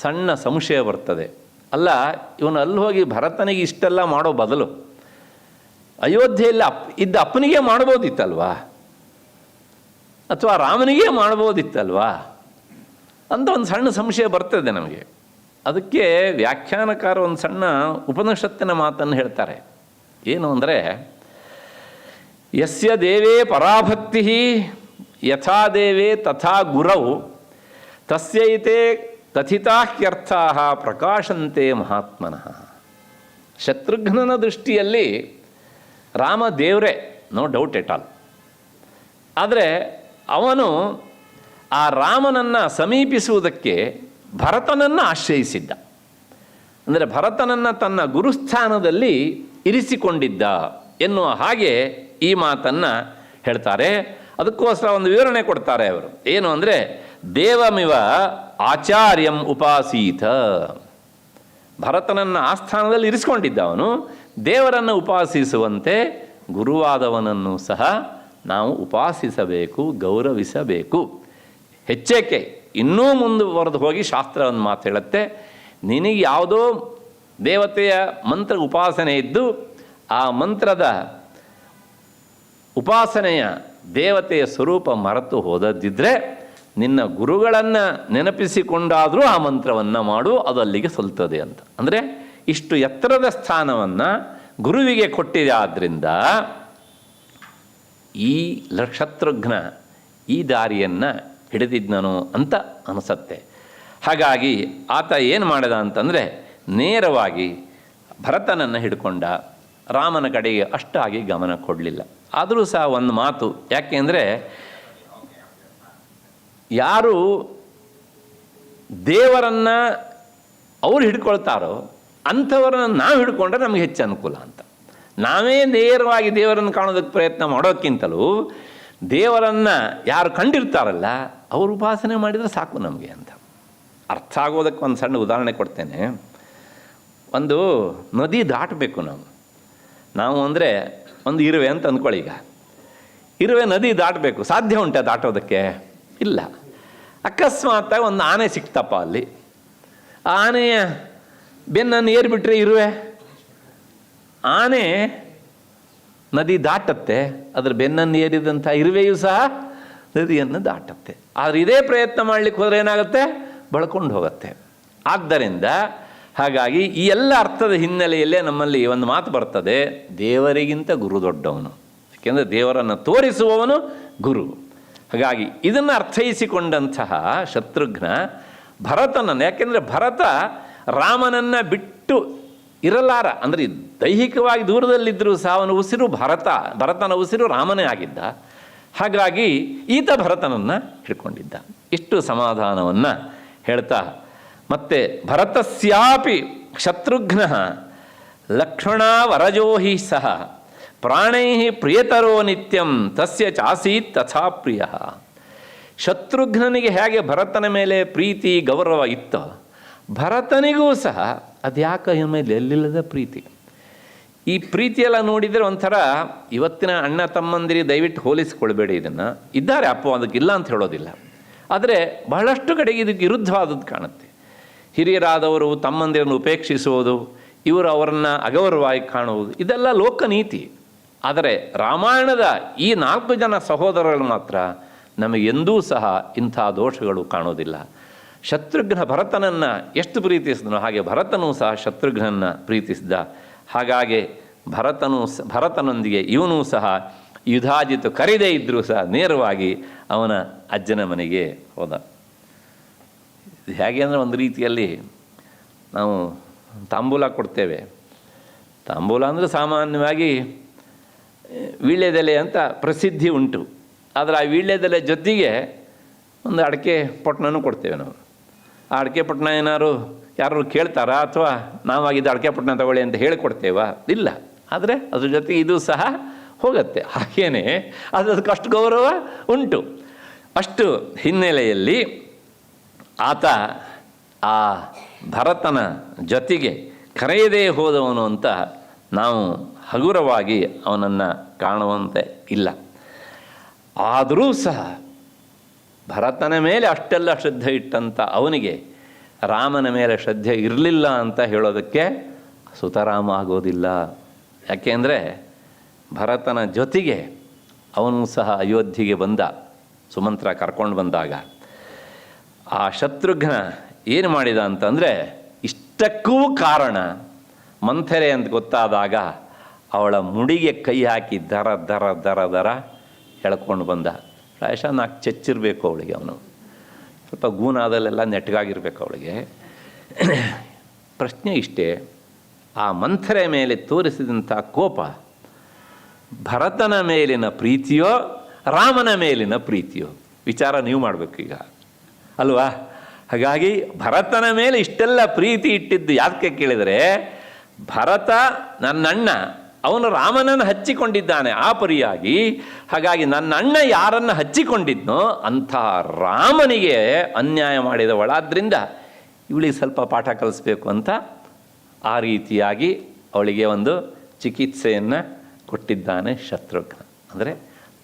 ಸಣ್ಣ ಸಂಶಯ ಬರ್ತದೆ. ಅಲ್ಲ, ಇವನು ಅಲ್ಲಿ ಹೋಗಿ ಭರತನಿಗೆ ಇಷ್ಟೆಲ್ಲ ಮಾಡೋ ಬದಲು ಅಯೋಧ್ಯೆಯಲ್ಲಿ ಇದ್ದ ಅಪ್ಪನಿಗೆ ಮಾಡ್ಬೋದಿತ್ತಲ್ವಾ, ಅಥವಾ ರಾಮನಿಗೆ ಮಾಡ್ಬೋದಿತ್ತಲ್ವಾ ಅಂತ ಒಂದು ಸಣ್ಣ ಸಂಶಯ ಬರ್ತದೆ ನಮಗೆ. ಅದಕ್ಕೆ ವ್ಯಾಖ್ಯಾನಕಾರ ಒಂದು ಸಣ್ಣ ಉಪನಿಷತ್ತಿನ ಮಾತನ್ನು ಹೇಳ್ತಾರೆ. ಏನು ಅಂದರೆ, ಯಸ್ಯ ದೇವೇ ಪರಾಭಕ್ತಿ ಯಥಾ ದೇವೇ ತಥಾ ಗುರೌ ತಸ್ಯೈತೆ ಕಥಿತಾಹ್ಯರ್ಥಾ ಪ್ರಕಾಶಂತೆ ಮಹಾತ್ಮನಃ. ಶತ್ರುಘ್ನನ ದೃಷ್ಟಿಯಲ್ಲಿ ರಾಮ ದೇವರೇ, ನೋ ಡೌಟ್ ಎಟ್ ಆಲ್. ಆದರೆ ಅವನು ಆ ರಾಮನನ್ನು ಸಮೀಪಿಸುವುದಕ್ಕೆ ಭರತನನ್ನು ಆಶ್ರಯಿಸಿದ್ದ. ಅಂದರೆ ಭರತನನ್ನು ತನ್ನ ಗುರುಸ್ಥಾನದಲ್ಲಿ ಇರಿಸಿಕೊಂಡಿದ್ದ ಎನ್ನುವ ಹಾಗೆ ಈ ಮಾತನ್ನು ಹೇಳ್ತಾರೆ. ಅದಕ್ಕೋಸ್ಕರ ಒಂದು ವಿವರಣೆ ಕೊಡ್ತಾರೆ ಅವರು. ಏನು ಅಂದರೆ, ದೇವಮಿವ ಆಚಾರ್ಯಂ ಉಪಾಸೀತ. ಭರತನನ್ನು ಆ ಸ್ಥಾನದಲ್ಲಿ ಇರಿಸಿಕೊಂಡಿದ್ದ ಅವನು. ದೇವರನ್ನು ಉಪಾಸಿಸುವಂತೆ ಗುರುವಾದವನನ್ನು ಸಹ ನಾವು ಉಪಾಸಿಸಬೇಕು, ಗೌರವಿಸಬೇಕು. ಹೆಚ್ಚೇಕೆ ಇನ್ನೂ ಮುಂದುವರೆದು ಹೋಗಿ ಶಾಸ್ತ್ರ ಒಂದು ಮಾತು ಹೇಳುತ್ತೆ, ನಿನಗೆ ಯಾವುದೋ ದೇವತೆಯ ಮಂತ್ರ ಉಪಾಸನೆ ಇದ್ದು ಆ ಮಂತ್ರದ ಉಪಾಸನೆಯ ದೇವತೆಯ ಸ್ವರೂಪ ಮರೆತು ಹೋದದ್ದಿದ್ರೆ ನಿನ್ನ ಗುರುಗಳನ್ನು ನೆನಪಿಸಿಕೊಂಡಾದರೂ ಆ ಮಂತ್ರವನ್ನು ಮಾಡು, ಅದು ಅಲ್ಲಿಗೆ ಸಲ್ತದೆ ಅಂತ. ಅಂದರೆ ಇಷ್ಟು ಎತ್ತರದ ಸ್ಥಾನವನ್ನು ಗುರುವಿಗೆ ಕೊಟ್ಟಿದೆ. ಆದ್ದರಿಂದ ಈ ಶತ್ರುಘ್ನ ಈ ದಾರಿಯನ್ನು ಹಿಡಿದಿದ್ನನು ಅಂತ ಅನಿಸುತ್ತೆ. ಹಾಗಾಗಿ ಆತ ಏನು ಮಾಡಿದ ಅಂತಂದರೆ ನೇರವಾಗಿ ಭರತನನ್ನು ಹಿಡ್ಕೊಂಡ. ರಾಮನ ಕಡೆಗೆ ಅಷ್ಟಾಗಿ ಗಮನ ಕೊಡಲಿಲ್ಲ. ಆದರೂ ಸಹ ಒಂದು ಮಾತು, ಯಾಕೆಂದರೆ ಯಾರು ದೇವರನ್ನು ಅವ್ರು ಹಿಡ್ಕೊಳ್ತಾರೋ ಅಂಥವ್ರನ್ನ ನಾವು ಹಿಡ್ಕೊಂಡ್ರೆ ನಮಗೆ ಹೆಚ್ಚು ಅನುಕೂಲ ಅಂತ. ನಾವೇ ನೇರವಾಗಿ ದೇವರನ್ನು ಕಾಣೋದಕ್ಕೆ ಪ್ರಯತ್ನ ಮಾಡೋಕ್ಕಿಂತಲೂ ದೇವರನ್ನು ಯಾರು ಕಂಡಿರ್ತಾರಲ್ಲ ಅವರು ಉಪಾಸನೆ ಮಾಡಿದರೆ ಸಾಕು ನಮಗೆ ಅಂತ. ಅರ್ಥ ಆಗೋದಕ್ಕೆ ಒಂದು ಸಣ್ಣ ಉದಾಹರಣೆ ಕೊಡ್ತೇನೆ. ಒಂದು ನದಿ ದಾಟಬೇಕು ನಾವು ಅಂದರೆ ಒಂದು ಇರುವೆ ಅಂತ ಅಂದ್ಕೊಳ್ಳಿ. ಈಗ ಇರುವೆ ನದಿ ದಾಟಬೇಕು, ಸಾಧ್ಯ ಉಂಟಾ ದಾಟೋದಕ್ಕೆ? ಇಲ್ಲ. ಅಕಸ್ಮಾತ್ತಾಗಿ ಒಂದು ಆನೆ ಸಿಕ್ತಪ್ಪ ಅಲ್ಲಿ. ಆ ಆನೆಯ ಬೆನ್ನನ್ನು ಏರಿಬಿಟ್ರೆ ಇರುವೆ, ಆನೆ ನದಿ ದಾಟತ್ತೆ, ಅದರ ಬೆನ್ನನ್ನು ಏರಿದಂಥ ಇರುವೆಯೂ ಸಹ ನದಿಯನ್ನು ದಾಟತ್ತೆ. ಆದರೆ ಇದೇ ಪ್ರಯತ್ನ ಮಾಡಲಿಕ್ಕೆ ಹೋದರೆ ಏನಾಗುತ್ತೆ? ಬಳ್ಕೊಂಡು ಹೋಗುತ್ತೆ. ಆದ್ದರಿಂದ ಹಾಗಾಗಿ ಈ ಎಲ್ಲ ಅರ್ಥದ ಹಿನ್ನೆಲೆಯಲ್ಲೇ ನಮ್ಮಲ್ಲಿ ಒಂದು ಮಾತು ಬರ್ತದೆ, ದೇವರಿಗಿಂತ ಗುರು ದೊಡ್ಡವನು. ಯಾಕೆಂದರೆ ದೇವರನ್ನು ತೋರಿಸುವವನು ಗುರು. ಹಾಗಾಗಿ ಇದನ್ನು ಅರ್ಥೈಸಿಕೊಂಡಂತಹ ಶತ್ರುಘ್ನ ಭರತನನ್ನು, ಯಾಕೆಂದರೆ ಭರತ ರಾಮನನ್ನು ಬಿಟ್ಟು ಇರಲಾರ. ಅಂದರೆ ದೈಹಿಕವಾಗಿ ದೂರದಲ್ಲಿದ್ದರೂ ಸಹ ಅವನ ಉಸಿರು ಭರತನ ಉಸಿರು ರಾಮನೇ ಆಗಿದ್ದ. ಹಾಗಾಗಿ ಈತ ಭರತನನ್ನು ಹಿಡ್ಕೊಂಡಿದ್ದ. ಇಷ್ಟು ಸಮಾಧಾನವನ್ನು ಹೇಳ್ತಾ ಮತ್ತೆ ಭರತಸ್ಯಾಪಿ ಶತ್ರುಘ್ನ ಲಕ್ಷ್ಮಣ ವರಜೋಹಿ ಸಹ ಪ್ರಾಣೈ ಪ್ರಿಯತರೋ ನಿತ್ಯಂ ತಸ್ಯ ಚಾಸೀತ್ ತಥಾ ಪ್ರಿಯ. ಶತ್ರುಘ್ನನಿಗೆ ಹೇಗೆ ಭರತನ ಮೇಲೆ ಪ್ರೀತಿ ಗೌರವ ಇತ್ತೋ ಭರತನಿಗೂ ಸಹ ಅದ್ಯಾಕೆ ಮೇಲೆ ಎಲ್ಲಿಲ್ಲದ ಪ್ರೀತಿ. ಈ ಪ್ರೀತಿಯೆಲ್ಲ ನೋಡಿದರೆ ಒಂಥರ ಇವತ್ತಿನ ಅಣ್ಣ ತಮ್ಮಂದಿರಿ ದಯವಿಟ್ಟು ಹೋಲಿಸಿಕೊಳ್ಬೇಡಿ. ಇದನ್ನು ಇದ್ದಾರೆ ಅಪ್ಪ, ಅದಕ್ಕಿಲ್ಲ ಅಂತ ಹೇಳೋದಿಲ್ಲ. ಆದರೆ ಬಹಳಷ್ಟು ಕಡೆಗೆ ಇದಕ್ಕೆ ವಿರುದ್ಧವಾದದ್ದು ಕಾಣುತ್ತೆ. ಹಿರಿಯರಾದವರು ತಮ್ಮಂದಿರನ್ನು ಉಪೇಕ್ಷಿಸುವುದು, ಇವರು ಅವರನ್ನು ಅಗೌರವವಾಗಿ ಕಾಣುವುದು, ಇದೆಲ್ಲ ಲೋಕನೀತಿ. ಆದರೆ ರಾಮಾಯಣದ ಈ 4 ಜನ ಸಹೋದರರು ಮಾತ್ರ ನಮಗೆಂದೂ ಸಹ ಇಂಥ ದೋಷಗಳು ಕಾಣೋದಿಲ್ಲ. ಶತ್ರುಘ್ನ ಭರತನನ್ನು ಎಷ್ಟು ಪ್ರೀತಿಸಿದನೋ ಹಾಗೆ ಭರತನೂ ಸಹ ಶತ್ರುಘ್ನನ್ನು ಪ್ರೀತಿಸಿದ. ಹಾಗಾಗಿ ಭರತನೊಂದಿಗೆ ಇವನೂ ಸಹ ಯುಧಾಜಿತು ಕರೆದೇ ಇದ್ದರೂ ಸಹ ನೇರವಾಗಿ ಅವನ ಅಜ್ಜನ ಮನೆಗೆ ಹೋದ. ಇದು ಹೇಗೆ ಅಂದರೆ ಒಂದು ರೀತಿಯಲ್ಲಿ ನಾವು ತಾಂಬೂಲ ಕೊಡ್ತೇವೆ. ತಾಂಬೂಲ ಅಂದರೆ ಸಾಮಾನ್ಯವಾಗಿ ವೀಳ್ಯದೆಲೆ ಅಂತ ಪ್ರಸಿದ್ಧಿ ಉಂಟು. ಆದರೆ ಆ ವೀಳ್ಯದೆಲೆ ಜೊತೆಗೆ ಒಂದು ಅಡಿಕೆ ಪೊಟ್ನೂ ಕೊಡ್ತೇವೆ ನಾವು. ಆ ಅಡಿಕೆ ಪೊಟ್ನ ಯಾರು ಕೇಳ್ತಾರಾ ಅಥವಾ ನಾವಾಗಿದ್ದು ಅಡಿಕೆ ಪೊಟ್ನ ತಗೊಳ್ಳಿ ಅಂತ ಹೇಳಿಕೊಡ್ತೇವಾ? ಇಲ್ಲ. ಆದರೆ ಅದ್ರ ಜೊತೆಗೆ ಇದು ಸಹ ಹೋಗುತ್ತೆ. ಹಾಗೇನೆ ಅದಕ್ಕಷ್ಟು ಗೌರವ ಉಂಟು. ಅಷ್ಟು ಹಿನ್ನೆಲೆಯಲ್ಲಿ ಆತ ಆ ಭರತನ ಜೊತೆಗೆ ಕರೆಯದೇ ಹೋದವನು ಅಂತ ನಾವು ಹಗುರವಾಗಿ ಅವನನ್ನು ಕಾಣುವಂತೆ ಇಲ್ಲ. ಆದರೂ ಸಹ ಭರತನ ಮೇಲೆ ಅಷ್ಟೆಲ್ಲ ಶ್ರದ್ಧೆ ಇಟ್ಟಂಥ ಅವನಿಗೆ ರಾಮನ ಮೇಲೆ ಶ್ರದ್ಧೆ ಇರಲಿಲ್ಲ ಅಂತ ಹೇಳೋದಕ್ಕೆ ಸುತರಾಮ ಆಗೋದಿಲ್ಲ. ಯಾಕೆಂದರೆ ಭರತನ ಜೊತೆಗೆ ಅವನು ಸಹ ಅಯೋಧ್ಯೆಗೆ ಬಂದ. ಸುಮಂತ್ರ ಕರ್ಕೊಂಡು ಬಂದಾಗ ಆ ಶತ್ರುಘ್ನ ಏನು ಮಾಡಿದ ಅಂತಂದರೆ, ಇಷ್ಟಕ್ಕೂ ಕಾರಣ ಮಂಥರೆ ಅಂತ ಗೊತ್ತಾದಾಗ ಅವಳ ಮುಡಿಗೆ ಕೈ ಹಾಕಿ ದರ ದರ ದರ ದರ ಎಳ್ಕೊಂಡು ಬಂದ. ಪ್ರಾಯಶಃ 4 ಚೆಚ್ಚಿರಬೇಕು ಅವಳಿಗೆ. ಅವನು ಸ್ವಲ್ಪ ಗೂನಾದಲ್ಲೆಲ್ಲ ನೆಟ್ಟಗಾಗಿರ್ಬೇಕು ಅವಳಿಗೆ. ಪ್ರಶ್ನೆ ಇಷ್ಟೇ, ಆ ಮಂಥರೆ ಮೇಲೆ ತೋರಿಸಿದಂಥ ಕೋಪ ಭರತನ ಮೇಲಿನ ಪ್ರೀತಿಯೋ ರಾಮನ ಮೇಲಿನ ಪ್ರೀತಿಯೋ? ವಿಚಾರ ನೀವು ಮಾಡಬೇಕು ಈಗ, ಅಲ್ವಾ? ಹಾಗಾಗಿ ಭರತನ ಮೇಲೆ ಇಷ್ಟೆಲ್ಲ ಪ್ರೀತಿ ಇಟ್ಟಿದ್ದು ಯಾಕೆ ಕೇಳಿದರೆ, ಭರತ ನನ್ನಣ್ಣ, ಅವನು ರಾಮನನ್ನು ಹಚ್ಚಿಕೊಂಡಿದ್ದಾನೆ ಆ ಪರಿಯಾಗಿ. ಹಾಗಾಗಿ ನನ್ನ ಅಣ್ಣ ಯಾರನ್ನು ಹಚ್ಚಿಕೊಂಡಿದ್ನೋ ಅಂಥ ರಾಮನಿಗೆ ಅನ್ಯಾಯ ಮಾಡಿದವಳಾದ್ದರಿಂದ ಇವಳಿಗೆ ಸ್ವಲ್ಪ ಪಾಠ ಕಲಿಸ್ಬೇಕು ಅಂತ ಆ ರೀತಿಯಾಗಿ ಅವಳಿಗೆ ಒಂದು ಚಿಕಿತ್ಸೆಯನ್ನು ಕೊಟ್ಟಿದ್ದಾನೆ ಶತ್ರುಘ್ನ. ಅಂದರೆ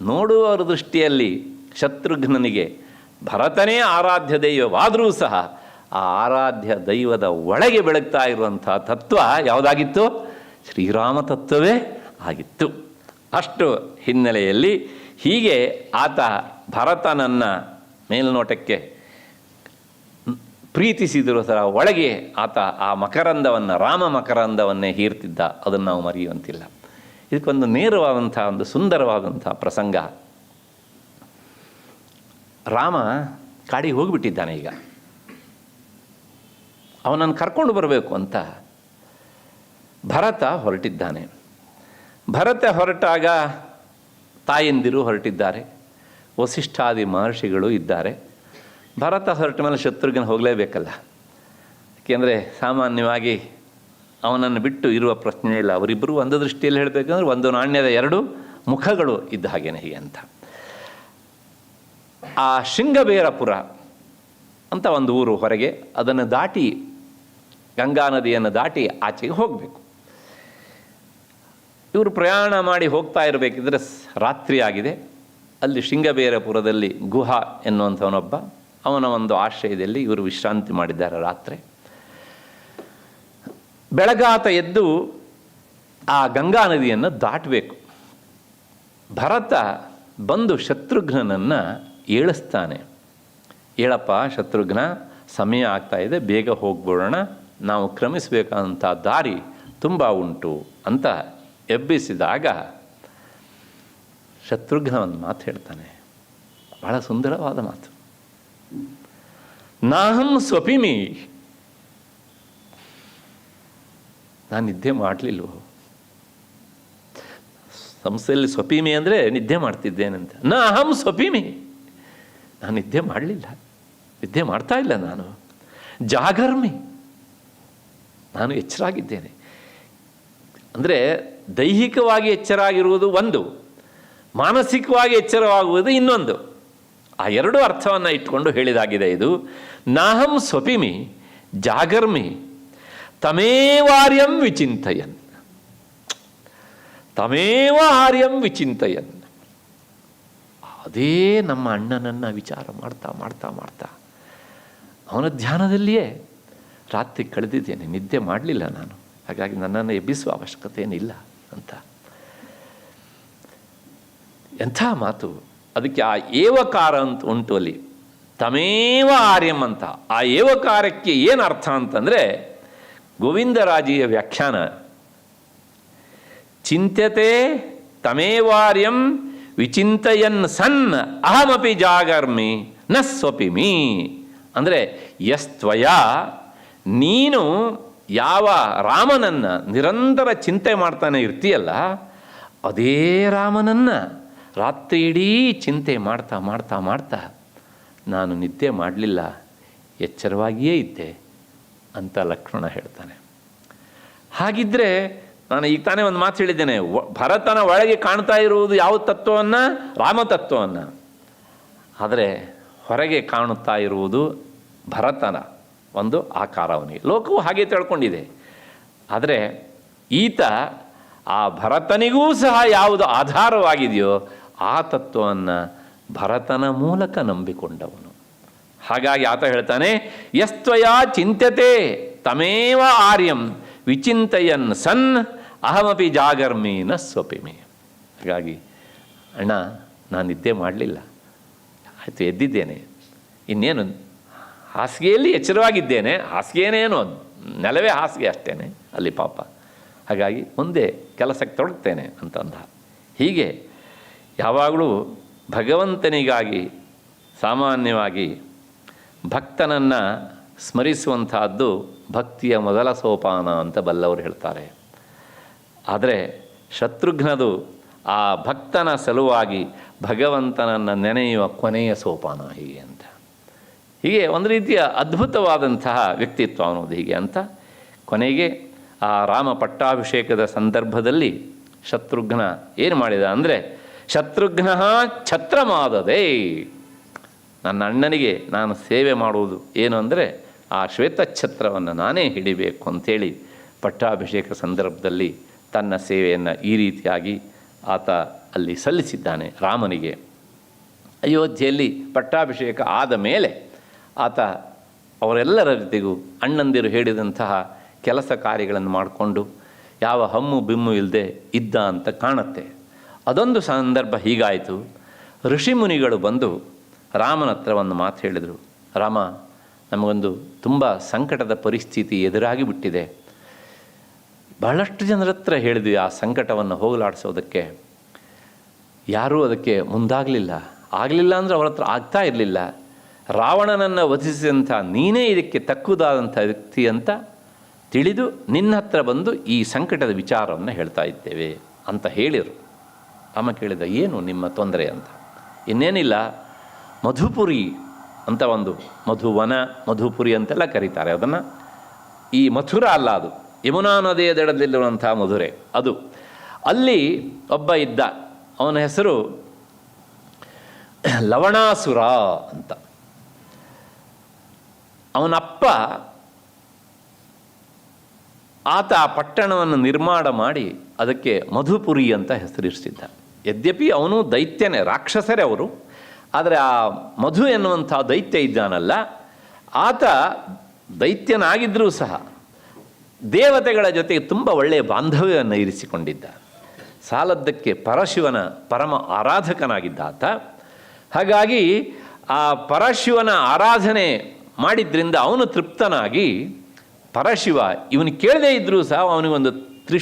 ನೋಡುವವರ ದೃಷ್ಟಿಯಲ್ಲಿ ಶತ್ರುಘ್ನನಿಗೆ ಭರತನೇ ಆರಾಧ್ಯ ದೈವವಾದರೂ ಸಹ ಆ ಆರಾಧ್ಯ ದೈವದ ಒಳಗೆ ಬೆಳಗ್ತಾ ಇರುವಂಥ ತತ್ವ ಯಾವುದಾಗಿತ್ತು? ಶ್ರೀರಾಮ ತತ್ವವೇ ಆಗಿತ್ತು. ಅಷ್ಟು ಹಿನ್ನೆಲೆಯಲ್ಲಿ ಹೀಗೆ ಆತ ಭರತನನ್ನು ಮೇಲ್ನೋಟಕ್ಕೆ ಪ್ರೀತಿಸಿದರೂ ಸಹ ಒಳಗೆ ಆತ ಆ ಮಕರಂದವನ್ನು, ರಾಮ ಮಕರಂದವನ್ನೇ ಹೀರ್ತಿದ್ದ. ಅದನ್ನು ನಾವು ಮರೆಯುವಂತಿಲ್ಲ. ಇದಕ್ಕೊಂದು ನೇರವಾದಂಥ ಒಂದು ಸುಂದರವಾದಂಥ ಪ್ರಸಂಗ. ರಾಮ ಕಾಡಿಗೆ ಹೋಗಿಬಿಟ್ಟಿದ್ದಾನೆ. ಈಗ ಅವನನ್ನು ಕರ್ಕೊಂಡು ಬರಬೇಕು ಅಂತ ಭರತ ಹೊರಟಿದ್ದಾನೆ. ಭರತ ಹೊರಟಾಗ ತಾಯಂದಿರು ಹೊರಟಿದ್ದಾರೆ, ವಸಿಷ್ಠಾದಿ ಮಹರ್ಷಿಗಳು ಇದ್ದಾರೆ. ಭರತ ಹೊರಟ ಮೇಲೆ ಶತ್ರುಘ್ನ ಹೋಗಲೇಬೇಕಲ್ಲ. ಏಕೆಂದರೆ ಸಾಮಾನ್ಯವಾಗಿ ಅವನನ್ನು ಬಿಟ್ಟು ಇರುವ ಪ್ರಶ್ನೆ ಇಲ್ಲ. ಅವರಿಬ್ಬರು ಒಂದು ದೃಷ್ಟಿಯಲ್ಲಿ ಹೇಳಬೇಕಂದ್ರೆ ಒಂದು ನಾಣ್ಯದ 2 ಮುಖಗಳು ಇದ್ದ ಹಾಗೇನೆ ಹೀಗೆ ಅಂತ. ಆ ಶೃಂಗಬೇರಪುರ ಅಂತ ಒಂದು ಊರು ಹೊರಗೆ, ಅದನ್ನು ದಾಟಿ ಗಂಗಾ ನದಿಯನ್ನು ದಾಟಿ ಆಚೆಗೆ ಹೋಗಬೇಕು. ಇವರು ಪ್ರಯಾಣ ಮಾಡಿ ಹೋಗ್ತಾ ಇರಬೇಕಿದ್ರೆ ರಾತ್ರಿ ಆಗಿದೆ. ಅಲ್ಲಿ ಶೃಂಗಬೇರಪುರದಲ್ಲಿ ಗುಹ ಎನ್ನುವಂಥವನೊಬ್ಬ, ಅವನ ಒಂದು ಆಶ್ರಯದಲ್ಲಿ ಇವರು ವಿಶ್ರಾಂತಿ ಮಾಡಿದ್ದಾರೆ ರಾತ್ರಿ. ಬೆಳಗಾತ ಎದ್ದು ಆ ಗಂಗಾ ನದಿಯನ್ನು ದಾಟಬೇಕು. ಭರತ ಬಂದು ಶತ್ರುಘ್ನನನ್ನು ಏಳಿಸ್ತಾನೆ. ಹೇಳಪ್ಪ ಶತ್ರುಘ್ನ, ಸಮಯ ಆಗ್ತಾ ಇದೆ, ಬೇಗ ಹೋಗ್ಬಿಡೋಣ, ನಾವು ಕ್ರಮಿಸಬೇಕಾದಂಥ ದಾರಿ ತುಂಬ ಉಂಟು ಅಂತ ಎಬ್ಬಿಸಿದಾಗ ಶತ್ರುಘ್ನ ಒಂದು ಮಾತು ಹೇಳ್ತಾನೆ, ಬಹಳ ಸುಂದರವಾದ ಮಾತು. ನಾಹಂ ಸ್ವಪಿಮಿ, ನಾನು ನಿದ್ದೆ ಮಾಡಲಿಲ್ವೋ? ಸಂಸ್ಥೆಯಲ್ಲಿ ಸ್ವಪಿಮಿ ಅಂದರೆ ನಿದ್ದೆ ಮಾಡ್ತಿದ್ದೇನಂತ. ನಾ ಅಹಂ ಸ್ವಪಿಮಿ, ನಾನು ನಿದ್ದೆ ಮಾಡಲಿಲ್ಲ, ನಿದ್ದೆ ಮಾಡ್ತಾ ಇಲ್ಲ ನಾನು. ಜಾಗರ್ಮಿ, ನಾನು ಎಚ್ಚರಾಗಿದ್ದೇನೆ. ಅಂದರೆ ದೈಹಿಕವಾಗಿ ಎಚ್ಚರಾಗಿರುವುದು ಒಂದು, ಮಾನಸಿಕವಾಗಿ ಎಚ್ಚರವಾಗುವುದು ಇನ್ನೊಂದು. ಆ 2 ಅರ್ಥವನ್ನು ಇಟ್ಕೊಂಡು ಹೇಳಿದಾಗಿದೆ ಇದು. ನಾಹಂ ಸ್ವಪಿಮಿ ಜಾಗರ್ಮಿ ತಮೇವಾರ್ಯಂ ವಿಚಿಂತಯನ್, ತಮೇವ ಆರ್ಯಂ ವಿಚಿಂತಯನ್. ಅದೇ ನಮ್ಮ ಅಣ್ಣನನ್ನು ವಿಚಾರ ಮಾಡ್ತಾ ಮಾಡ್ತಾ ಮಾಡ್ತಾ ಅವನ ಧ್ಯಾನದಲ್ಲಿಯೇ ರಾತ್ರಿ ಕಳೆದಿದ್ದೇನೆ, ನಿದ್ದೆ ಮಾಡಲಿಲ್ಲ ನಾನು. ಹಾಗಾಗಿ ನನ್ನನ್ನು ಎಬ್ಬಿಸುವ ಅವಶ್ಯಕತೆ ಏನಿಲ್ಲ ಅಂತ. ಎಂಥ ಮಾತು! ಅದಕ್ಕೆ ಆ ಏವಕಾರ ಅಂತ ಉಂಟು ಅಲ್ಲಿ, ತಮೇವ ಆರ್ಯಂ ಅಂತ. ಆ ಏವಕಾರಕ್ಕೆ ಏನು ಅರ್ಥ ಅಂತಂದರೆ, ಗೋವಿಂದರಾಜಿಯ ವ್ಯಾಖ್ಯಾನ, ಚಿಂತ್ಯತೆ ತಮೇವಾರ್ಯಂ ವಿಚಿಂತಯನ್ ಸನ್ ಅಹಮಪಿ ಜಾಗರ್ಮಿ ನ ಸ್ವಪಿಮಿ. ಅಂದರೆ ಯಸ್ತ್ವಯ, ನೀನು ಯಾವ ರಾಮನನ್ನು ನಿರಂತರ ಚಿಂತೆ ಮಾಡ್ತಾನೆ ಇರ್ತೀಯಲ್ಲ, ಅದೇ ರಾಮನನ್ನು ರಾತ್ರಿ ಇಡೀ ಚಿಂತೆ ಮಾಡ್ತಾ ಮಾಡ್ತಾ ಮಾಡ್ತಾ ನಾನು ನಿದ್ದೆ ಮಾಡಲಿಲ್ಲ, ಎಚ್ಚರವಾಗಿಯೇ ಇದ್ದೆ ಅಂತ ಲಕ್ಷ್ಮಣ ಹೇಳ್ತಾನೆ. ಹಾಗಿದ್ದರೆ ನಾನು ಈಗ ತಾನೇ ಒಂದು ಮಾತು ಹೇಳಿದ್ದೇನೆ, ಭರತನ ಒಳಗೆ ಕಾಣ್ತಾ ಇರುವುದು ಯಾವ ತತ್ವವನ್ನು? ರಾಮತತ್ವವನ್ನು. ಆದರೆ ಹೊರಗೆ ಕಾಣುತ್ತಾ ಇರುವುದು ಭರತನ ಒಂದು ಆಕಾರ. ಅವನಿಗೆ ಲೋಕವು ಹಾಗೆ ತಿಳ್ಕೊಂಡಿದೆ. ಆದರೆ ಈತ ಆ ಭರತನಿಗೂ ಸಹ ಯಾವುದು ಆಧಾರವಾಗಿದೆಯೋ ಆ ತತ್ವವನ್ನು ಭರತನ ಮೂಲಕ ನಂಬಿಕೊಂಡವನು. ಹಾಗಾಗಿ ಆತ ಹೇಳ್ತಾನೆ, ಯಸ್ತ್ವಯ ಚಿಂತ್ಯತೆ ತಮೇವ ಆರ್ಯಂ ವಿಚಿಂತಯನ್ ಸನ್ ಅಹಮಪಿ ಜಾಗರ್ಮಿ ನ ಸ್ವಪಿಮಿ. ಹಾಗಾಗಿ ಅಣ್ಣ, ನಾನು ನಿದ್ದೆ ಮಾಡಲಿಲ್ಲ, ಆಯಿತು ಎದ್ದಿದ್ದೇನೆ, ಇನ್ನೇನು ಹಾಸಿಗೆಯಲ್ಲಿ ಎಚ್ಚರವಾಗಿದ್ದೇನೆ, ಹಾಸಿಗೆನೇನು ನೆಲವೇ ಹಾಸಿಗೆ ಅಷ್ಟೇ ಅಲ್ಲಿ ಪಾಪ, ಹಾಗಾಗಿ ಮುಂದೆ ಕೆಲಸಕ್ಕೆ ತೊಡಗ್ತೇನೆ ಅಂತಂದ. ಹೀಗೆ ಯಾವಾಗಲೂ ಭಗವಂತನಿಗಾಗಿ ಸಾಮಾನ್ಯವಾಗಿ ಭಕ್ತನನ್ನು ಸ್ಮರಿಸುವಂತಹದ್ದು ಭಕ್ತಿಯ ಮೊದಲ ಸೋಪಾನ ಅಂತ ಬಲ್ಲವರು ಹೇಳ್ತಾರೆ. ಆದರೆ ಶತ್ರುಘ್ನದು ಆ ಭಕ್ತನ ಸಲುವಾಗಿ ಭಗವಂತನನ್ನು ನೆನೆಯುವ ಕೊನೆಯ ಸೋಪಾನ ಹೀಗೆ ಅಂತ. ಹೀಗೆ ಒಂದು ರೀತಿಯ ಅದ್ಭುತವಾದಂತಹ ವ್ಯಕ್ತಿತ್ವ ಅನ್ನೋದು ಹೀಗೆ ಅಂತ. ಕೊನೆಗೆ ಆ ರಾಮ ಪಟ್ಟಾಭಿಷೇಕದ ಸಂದರ್ಭದಲ್ಲಿ ಶತ್ರುಘ್ನ ಏನು ಮಾಡಿದ ಅಂದರೆ, ಶತ್ರುಘ್ನ ಛತ್ರಮಾದದೆ, ನನ್ನ ಅಣ್ಣನಿಗೆ ನಾನು ಸೇವೆ ಮಾಡುವುದು ಏನು ಅಂದರೆ ಆ ಶ್ವೇತಛತ್ರವನ್ನು ನಾನೇ ಹಿಡಿಬೇಕು ಅಂಥೇಳಿ ಪಟ್ಟಾಭಿಷೇಕ ಸಂದರ್ಭದಲ್ಲಿ ತನ್ನ ಸೇವೆಯನ್ನು ಈ ರೀತಿಯಾಗಿ ಆತ ಅಲ್ಲಿ ಸಲ್ಲಿಸಿದ್ದಾನೆ ರಾಮನಿಗೆ. ಅಯೋಧ್ಯೆಯಲ್ಲಿ ಪಟ್ಟಾಭಿಷೇಕ ಆದ ಮೇಲೆ ಆತ ಅವರೆಲ್ಲರ ಜೊತೆಗೂ ಅಣ್ಣಂದಿರು ಹೇಳಿದಂತಹ ಕೆಲಸ ಕಾರ್ಯಗಳನ್ನು ಮಾಡಿಕೊಂಡು ಯಾವ ಹಮ್ಮು ಬಿಮ್ಮು ಇಲ್ಲದೆ ಇದ್ದ ಅಂತ ಕಾಣುತ್ತೆ. ಅದೊಂದು ಸಂದರ್ಭ ಹೀಗಾಯಿತು. ಋಷಿಮುನಿಗಳು ಬಂದು ರಾಮನ ಹತ್ರ ಒಂದು ಮಾತು ಹೇಳಿದರು, ರಾಮ, ನಮಗೊಂದು ತುಂಬ ಸಂಕಟದ ಪರಿಸ್ಥಿತಿ ಎದುರಾಗಿ ಬಿಟ್ಟಿದೆ. ಬಹಳಷ್ಟು ಜನರ ಹತ್ರ ಹೇಳಿದ್ವಿ ಆ ಸಂಕಟವನ್ನು ಹೋಗಲಾಡಿಸೋದಕ್ಕೆ, ಯಾರೂ ಅದಕ್ಕೆ ಮುಂದಾಗಲಿಲ್ಲ. ಆಗಲಿಲ್ಲ ಅಂದರೆ ಅವರ ಹತ್ರ ಆಗ್ತಾ ಇರಲಿಲ್ಲ. ರಾವಣನನ್ನು ವಧಿಸಿದಂಥ ನೀನೇ ಇದಕ್ಕೆ ತಕ್ಕುದಾದಂಥ ವ್ಯಕ್ತಿ ಅಂತ ತಿಳಿದು ನಿನ್ನ ಹತ್ರ ಬಂದು ಈ ಸಂಕಟದ ವಿಚಾರವನ್ನು ಹೇಳ್ತಾ ಇದ್ದೇವೆ ಅಂತ ಹೇಳಿದರು. ರಾಮ ಕೇಳಿದ, ಏನು ನಿಮ್ಮ ತೊಂದರೆ ಅಂತ. ಇನ್ನೇನಿಲ್ಲ, ಮಧುಪುರಿ ಅಂತ ಒಂದು ಮಧುವನ, ಮಧುಪುರಿ ಅಂತೆಲ್ಲ ಕರೀತಾರೆ ಅದನ್ನು. ಈ ಮಥುರ ಅಲ್ಲ, ಅದು ಯಮುನಾ ನದಿಯ ದಡದಲ್ಲಿರುವಂಥ ಮಧುರೆ ಅದು. ಅಲ್ಲಿ ಒಬ್ಬ ಇದ್ದ, ಅವನ ಹೆಸರು ಲವಣಾಸುರ ಅಂತ. ಅವನಪ್ಪ ಆತ ಆ ಪಟ್ಟಣವನ್ನು ನಿರ್ಮಾಣ ಮಾಡಿ ಅದಕ್ಕೆ ಮಧುಪುರಿ ಅಂತ ಹೆಸರಿಸಿದ್ದ. ಯದ್ಯಪಿ ಅವನು ದೈತ್ಯನೇ, ರಾಕ್ಷಸರೇ ಅವರು. ಆದರೆ ಆ ಮಧು ಎನ್ನುವಂಥ ದೈತ್ಯ ಇದ್ದಾನಲ್ಲ, ಆತ ದೈತ್ಯನಾಗಿದ್ದರೂ ಸಹ ದೇವತೆಗಳ ಜೊತೆಗೆ ತುಂಬ ಒಳ್ಳೆಯ ಬಾಂಧವ್ಯವನ್ನು ಇರಿಸಿಕೊಂಡಿದ್ದ. ಸಾಲದ್ದಕ್ಕೆ ಪರಶಿವನ ಪರಮ ಆರಾಧಕನಾಗಿದ್ದ ಆತ. ಹಾಗಾಗಿ ಆ ಪರಶಿವನ ಆರಾಧನೆ ಮಾಡಿದ್ರಿಂದ ಅವನು ತೃಪ್ತನಾಗಿ ಪರಶಿವ ಇವನು ಕೇಳದೇ ಇದ್ದರೂ ಸಹ ಅವನಿಗೊಂದು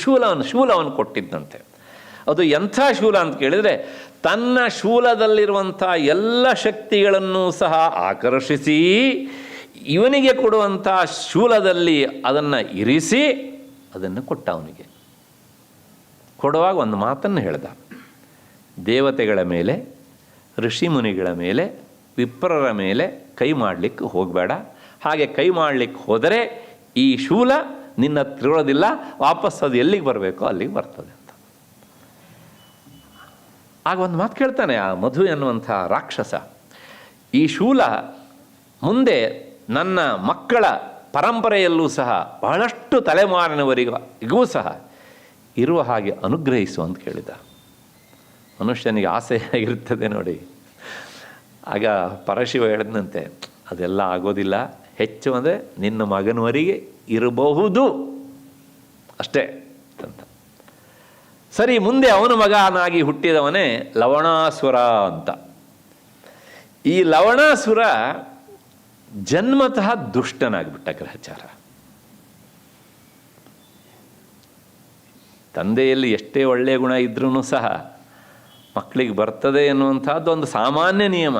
ಶೂಲವನ್ನು ಕೊಟ್ಟಿದ್ದಂತೆ. ಅದು ಎಂಥ ಶೂಲ ಅಂತ ಕೇಳಿದರೆ, ತನ್ನ ಶೂಲದಲ್ಲಿರುವಂಥ ಎಲ್ಲ ಶಕ್ತಿಗಳನ್ನು ಸಹ ಆಕರ್ಷಿಸಿ ಇವನಿಗೆ ಕೊಡುವಂಥ ಶೂಲದಲ್ಲಿ ಅದನ್ನು ಇರಿಸಿ ಅದನ್ನು ಕೊಟ್ಟ. ಅವನಿಗೆ ಕೊಡುವಾಗ ಒಂದು ಮಾತನ್ನು ಹೇಳ್ದ, ದೇವತೆಗಳ ಮೇಲೆ, ಋಷಿಮುನಿಗಳ ಮೇಲೆ, ವಿಪ್ರರ ಮೇಲೆ ಕೈ ಮಾಡಲಿಕ್ಕೆ ಹೋಗಬೇಡ. ಹಾಗೆ ಕೈ ಮಾಡಲಿಕ್ಕೆ ಹೋದರೆ ಈ ಶೂಲ ನಿನ್ನ ತಿರೋದಿಲ್ಲ, ವಾಪಸ್ ಅದು ಎಲ್ಲಿಗೆ ಬರಬೇಕೋ ಅಲ್ಲಿಗೆ ಬರ್ತದೆ ಅಂತ. ಆಗ ಒಂದು ಮಾತು ಕೇಳ್ತಾನೆ ಆ ಮಧು ಎನ್ನುವಂಥ ರಾಕ್ಷಸ, ಈ ಶೂಲ ಮುಂದೆ ನನ್ನ ಮಕ್ಕಳ ಪರಂಪರೆಯಲ್ಲೂ ಸಹ ಬಹಳಷ್ಟು ತಲೆಮಾರಿನವರಿಗೂ ಸಹ ಇರುವ ಹಾಗೆ ಅನುಗ್ರಹಿಸು ಅಂತ ಕೇಳಿದ. ಮನುಷ್ಯನಿಗೆ ಆಸೆ ಆಗಿರ್ತದೆ ನೋಡಿ. ಆಗ ಪರಶಿವ ಹೇಳಿದಂತೆ, ಅದೆಲ್ಲ ಆಗೋದಿಲ್ಲ, ಹೆಚ್ಚು ಅಂದರೆ ನಿನ್ನ ಮಗನವರಿಗೆ ಇರಬಹುದು ಅಷ್ಟೇ ಅಂತ. ಸರಿ, ಮುಂದೆ ಅವನ ಮಗನಾಗಿ ಹುಟ್ಟಿದವನೇ ಲವಣಾಸುರ ಅಂತ. ಈ ಲವಣಾಸುರ ಜನ್ಮತಃ ದುಷ್ಟನಾಗಿಬಿಟ್ಟ ಗ್ರಹಚಾರ. ತಂದೆಯಲ್ಲಿ ಎಷ್ಟೇ ಒಳ್ಳೆಯ ಗುಣ ಇದ್ರೂ ಸಹ ಮಕ್ಕಳಿಗೆ ಬರ್ತದೆ ಎನ್ನುವಂಥದ್ದು ಒಂದು ಸಾಮಾನ್ಯ ನಿಯಮ.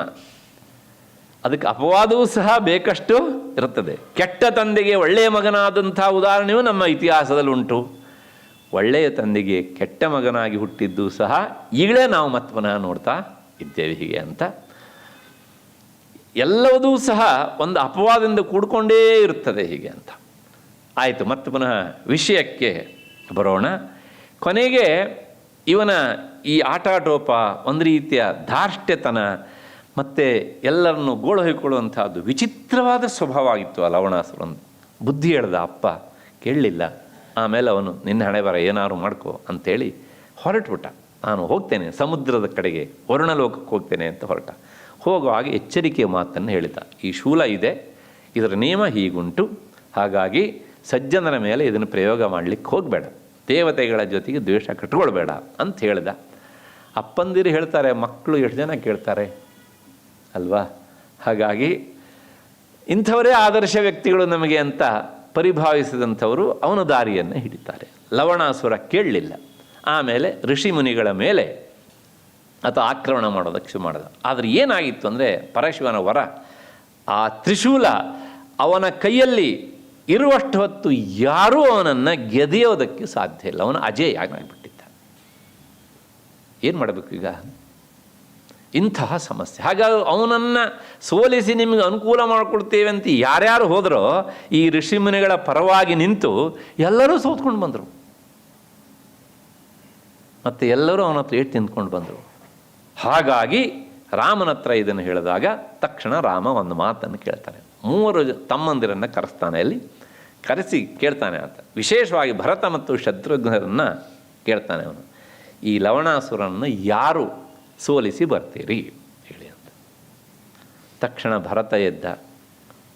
ಅದಕ್ಕೆ ಅಪವಾದವೂ ಸಹ ಬೇಕಷ್ಟು ಇರುತ್ತದೆ. ಕೆಟ್ಟ ತಂದೆಗೆ ಒಳ್ಳೆಯ ಮಗನಾದಂಥ ಉದಾಹರಣೆಯೂ ನಮ್ಮ ಇತಿಹಾಸದಲ್ಲಿ ಉಂಟು. ಒಳ್ಳೆಯ ತಂದೆಗೆ ಕೆಟ್ಟ ಮಗನಾಗಿ ಹುಟ್ಟಿದ್ದು ಸಹ ಈಗಲೇ ನಾವು ಮತ್ತೆ ಪುನಃ ನೋಡ್ತಾ ಇದ್ದೇವೆ. ಹೀಗೆ ಅಂತ ಎಲ್ಲವೂ ಸಹ ಒಂದು ಅಪವಾದದಿಂದ ಕೂಡ್ಕೊಂಡೇ ಇರುತ್ತದೆ. ಹೀಗೆ ಅಂತ ಆಯಿತು. ಮತ್ತೆ ಪುನಃ ವಿಷಯಕ್ಕೆ ಬರೋಣ. ಕೊನೆಗೆ ಇವನ ಈ ಆಟಾಟೋಪ, ಒಂದು ರೀತಿಯ ಧಾರ್ಷ್ಟ್ಯತನ ಮತ್ತು ಎಲ್ಲರನ್ನು ಗೋಳು ಹೊಯ್ಕೊಳ್ಳುವಂಥದ್ದು ವಿಚಿತ್ರವಾದ ಸ್ವಭಾವ ಆಗಿತ್ತು ಆ ಲವಣಾಸುರನ. ಬುದ್ಧಿ ಹೇಳ್ದ ಅಪ್ಪ, ಕೇಳಲಿಲ್ಲ. ಆಮೇಲೆ ಅವನು ನಿನ್ನ ಹಣೆ ಬರ ಏನಾದ್ರು ಮಾಡ್ಕೋ ಅಂಥೇಳಿ ಹೊರಟುಬಿಟ್ಟ. ನಾನು ಹೋಗ್ತೇನೆ ಸಮುದ್ರದ ಕಡೆಗೆ, ವರುಣಲೋಕಕ್ಕೆ ಹೋಗ್ತೇನೆ ಅಂತ ಹೊರಟ. ಹೋಗುವಾಗ ಎಚ್ಚರಿಕೆಯ ಮಾತನ್ನು ಹೇಳಿದ, ಈ ಶೂಲ ಇದೆ, ಇದರ ನಿಯಮ ಹೀಗುಂಟು, ಹಾಗಾಗಿ ಸಜ್ಜನರ ಮೇಲೆ ಇದನ್ನು ಪ್ರಯೋಗ ಮಾಡಲಿಕ್ಕೆ ಹೋಗಬೇಡ, ದೇವತೆಗಳ ಜೊತೆಗೆ ದ್ವೇಷ ಕಟ್ಕೊಳ್ಬೇಡ ಅಂತ ಹೇಳಿದ. ಅಪ್ಪಂದಿರು ಹೇಳ್ತಾರೆ, ಮಕ್ಕಳು ಎಷ್ಟು ಜನ ಕೇಳ್ತಾರೆ ಅಲ್ವಾ? ಹಾಗಾಗಿ ಇಂಥವರೇ ಆದರ್ಶ ವ್ಯಕ್ತಿಗಳು ನಮಗೆ ಅಂತ ಪರಿಭಾವಿಸಿದಂಥವರು ಅವನ ದಾರಿಯನ್ನು ಹಿಡಿತಾರೆ. ಲವಣಾಸುರ ಕೇಳಲಿಲ್ಲ. ಆಮೇಲೆ ಋಷಿ ಮುನಿಗಳ ಮೇಲೆ ಅಥವಾ ಆಕ್ರಮಣ ಮಾಡೋದಕ್ಕೆ ಶುರು ಮಾಡಿದ. ಆದರೆ ಏನಾಗಿತ್ತು ಅಂದರೆ, ಪರಶಿವನ ವರ, ಆ ತ್ರಿಶೂಲ ಅವನ ಕೈಯಲ್ಲಿ ಇರುವಷ್ಟು ಹೊತ್ತು ಯಾರೂ ಅವನನ್ನು ಗೆದೆಯೋದಕ್ಕೆ ಸಾಧ್ಯ ಇಲ್ಲ. ಅವನು ಅಜೇಯನಾಗಿಬಿಟ್ಟಿದ್ದ. ಏನು ಮಾಡಬೇಕು ಈಗ? ಇಂತಹ ಸಮಸ್ಯೆ. ಹಾಗಾಗಿ ಅವನನ್ನು ಸೋಲಿಸಿ ನಿಮಗೆ ಅನುಕೂಲ ಮಾಡಿಕೊಡ್ತೇವೆ ಅಂತ ಯಾರ್ಯಾರು ಹೋದರೋ ಈ ಋಷಿಮುನಿಗಳ ಪರವಾಗಿ ನಿಂತು ಎಲ್ಲರೂ ಸೋತ್ಕೊಂಡು ಬಂದರು. ಮತ್ತು ಎಲ್ಲರೂ ಅವನ ಹತ್ರ ಏಟು ತಿಂದ್ಕೊಂಡು ಬಂದರು. ಹಾಗಾಗಿ ರಾಮನ ಹತ್ರ ಇದನ್ನು ಹೇಳಿದಾಗ ತಕ್ಷಣ ರಾಮ ಒಂದು ಮಾತನ್ನು ಕೇಳ್ತಾನೆ. 3 ತಮ್ಮಂದಿರನ್ನು ಕರೆಸ್ತಾನೆ. ಅಲ್ಲಿ ಕರೆಸಿ ಕೇಳ್ತಾನೆ ಆತ. ವಿಶೇಷವಾಗಿ ಭರತ ಮತ್ತು ಶತ್ರುಘ್ನರನ್ನು ಕೇಳ್ತಾನೆ ಅವನು, ಈ ಲವಣಾಸುರನ್ನು ಯಾರು ಸೋಲಿಸಿ ಬರ್ತೀರಿ ಹೇಳಿ ಅಂತ. ತಕ್ಷಣ ಭರತ ಎದ್ದ,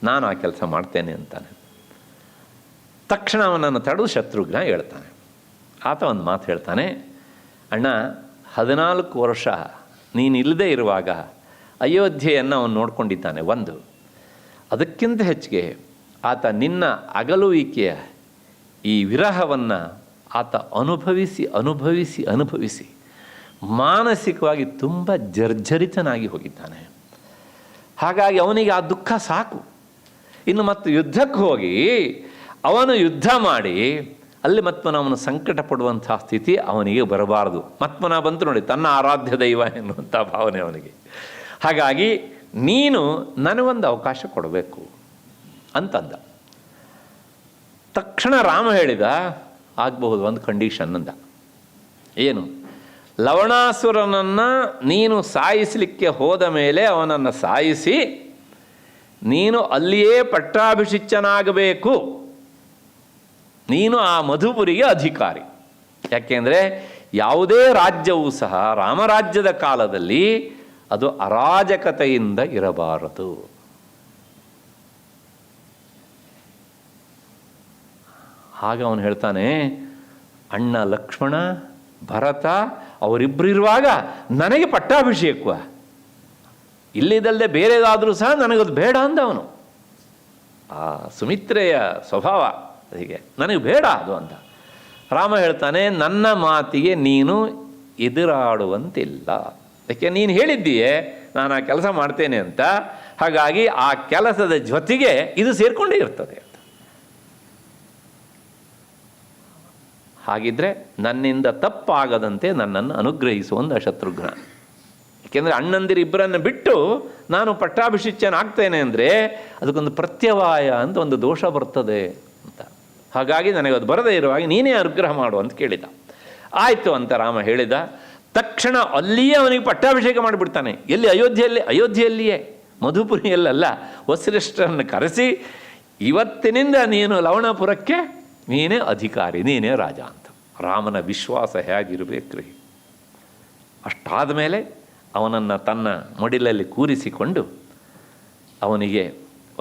ನಾನು ಆ ಕೆಲಸ ಮಾಡ್ತೇನೆ ಅಂತಾನೆ. ತಕ್ಷಣ ಅವನನ್ನು ತಡೆದು ಶತ್ರುಘ್ನ ಹೇಳ್ತಾನೆ. ಆತ ಒಂದು ಮಾತು ಹೇಳ್ತಾನೆ, ಅಣ್ಣ 14 ವರ್ಷ ನೀನು ಇಲ್ಲದೆ ಇರುವಾಗ ಅಯೋಧ್ಯೆಯನ್ನು ಅವನು ನೋಡ್ಕೊಂಡಿದ್ದಾನೆ. ಒಂದು ಅದಕ್ಕಿಂತ ಹೆಚ್ಚಿಗೆ ಆತ ನಿನ್ನ ಅಗಲುವಿಕೆಯ ಈ ವಿರಹವನ್ನು ಆತ ಅನುಭವಿಸಿ ಅನುಭವಿಸಿ ಅನುಭವಿಸಿ ಮಾನಸಿಕವಾಗಿ ತುಂಬ ಜರ್ಜರಿತನಾಗಿ ಹೋಗಿದ್ದಾನೆ. ಹಾಗಾಗಿ ಅವನಿಗೆ ಆ ದುಃಖ ಸಾಕು. ಇನ್ನು ಮತ್ತು ಯುದ್ಧಕ್ಕೆ ಹೋಗಿ ಅವನು ಯುದ್ಧ ಮಾಡಿ ಅಲ್ಲಿ ಮತ್ಮನ ಅವನು ಸಂಕಟ ಪಡುವಂಥ ಸ್ಥಿತಿ ಅವನಿಗೆ ಬರಬಾರದು. ಮತ್ಮನ ಬಂತು ನೋಡಿ, ತನ್ನ ಆರಾಧ್ಯ ದೈವ ಎನ್ನುವಂಥ ಭಾವನೆ ಅವನಿಗೆ. ಹಾಗಾಗಿ ನೀನು ನನಗೊಂದು ಅವಕಾಶ ಕೊಡಬೇಕು ಅಂತಂದ. ತಕ್ಷಣ ರಾಮ ಹೇಳಿದ, ಆಗಬಹುದು, ಒಂದು ಕಂಡೀಷನ್ ಅಂದ. ಏನು? ಲವಣಾಸುರನನ್ನು ನೀನು ಸಾಯಿಸಲಿಕ್ಕೆ ಹೋದ ಮೇಲೆ ಅವನನ್ನು ಸಾಯಿಸಿ ನೀನು ಅಲ್ಲಿಯೇ ಪಟ್ಟಾಭಿಷಿಕ್ತನಾಗಬೇಕು. ನೀನು ಆ ಮಧುಪುರಿಗೆ ಅಧಿಕಾರಿ. ಯಾಕೆಂದರೆ ಯಾವುದೇ ರಾಜ್ಯವೂ ಸಹ ರಾಮರಾಜ್ಯದ ಕಾಲದಲ್ಲಿ ಅದು ಅರಾಜಕತೆಯಿಂದ ಇರಬಾರದು. ಹಾಗೆ ಅವನು ಹೇಳ್ತಾನೆ, ಅಣ್ಣ ಲಕ್ಷ್ಮಣ ಭರತ ಅವರಿಬ್ಬರು ಇರುವಾಗ ನನಗೆ ಪಟ್ಟಾಭಿಷೇಕ, ಇಲ್ಲಿದ್ದಲ್ಲದೆ ಬೇರೆದಾದರೂ ಸಹ ನನಗದು ಬೇಡ ಅಂದ ಅವನು. ಆ ಸುಮಿತ್ರೆಯ ಸ್ವಭಾವ ಹೀಗೆ, ನನಗೆ ಬೇಡ ಅದು ಅಂತ. ರಾಮ ಹೇಳ್ತಾನೆ, ನನ್ನ ಮಾತಿಗೆ ನೀನು ಎದುರಾಡುವಂತಿಲ್ಲ. ಯಾಕೆ ನೀನು ಹೇಳಿದ್ದೀಯೇ ನಾನು ಆ ಕೆಲಸ ಮಾಡ್ತೇನೆ ಅಂತ. ಹಾಗಾಗಿ ಆ ಕೆಲಸದ ಜೊತೆಗೆ ಇದು ಸೇರಿಕೊಂಡೇ ಇರ್ತದೆ ಅಂತ. ಹಾಗಿದ್ರೆ ನನ್ನಿಂದ ತಪ್ಪಾಗದಂತೆ ನನ್ನನ್ನು ಅನುಗ್ರಹಿಸುವಂಥ ಶತ್ರುಘ್ನ. ಏಕೆಂದರೆ ಅಣ್ಣಂದಿರಿಬ್ಬರನ್ನು ಬಿಟ್ಟು ನಾನು ಪಟ್ಟಾಭಿಷಿಕ್ತನಾಗ್ತೇನೆ ಅಂದರೆ ಅದಕ್ಕೊಂದು ಪ್ರತ್ಯವಾಯ ಅಂತ ಒಂದು ದೋಷ ಬರ್ತದೆ ಅಂತ. ಹಾಗಾಗಿ ನನಗದು ಬರದೇ ಇರುವಾಗ ನೀನೇ ಅನುಗ್ರಹ ಮಾಡು ಅಂತ ಕೇಳಿದ. ಆಯಿತು ಅಂತ ರಾಮ ಹೇಳಿದ. ತಕ್ಷಣ ಅಲ್ಲಿಯೇ ಅವನಿಗೆ ಪಟ್ಟಾಭಿಷೇಕ ಮಾಡಿಬಿಡ್ತಾನೆ. ಎಲ್ಲಿ? ಅಯೋಧ್ಯೆಯಲ್ಲಿಯೇ, ಮಧುಪುರಿಯಲ್ಲ. ವಸಿಷ್ಠರನ್ನು ಕರೆಸಿ, ಇವತ್ತಿನಿಂದ ನೀನು ಲವಣಪುರಕ್ಕೆ ನೀನೇ ಅಧಿಕಾರಿ, ನೀನೇ ರಾಜ ಅಂತ. ರಾಮನ ವಿಶ್ವಾಸ ಹೇಗಿರಬೇಕ್ರಿ. ಅಷ್ಟಾದ ಮೇಲೆ ಅವನನ್ನು ತನ್ನ ಮಡಿಲಲ್ಲಿ ಕೂರಿಸಿಕೊಂಡು ಅವನಿಗೆ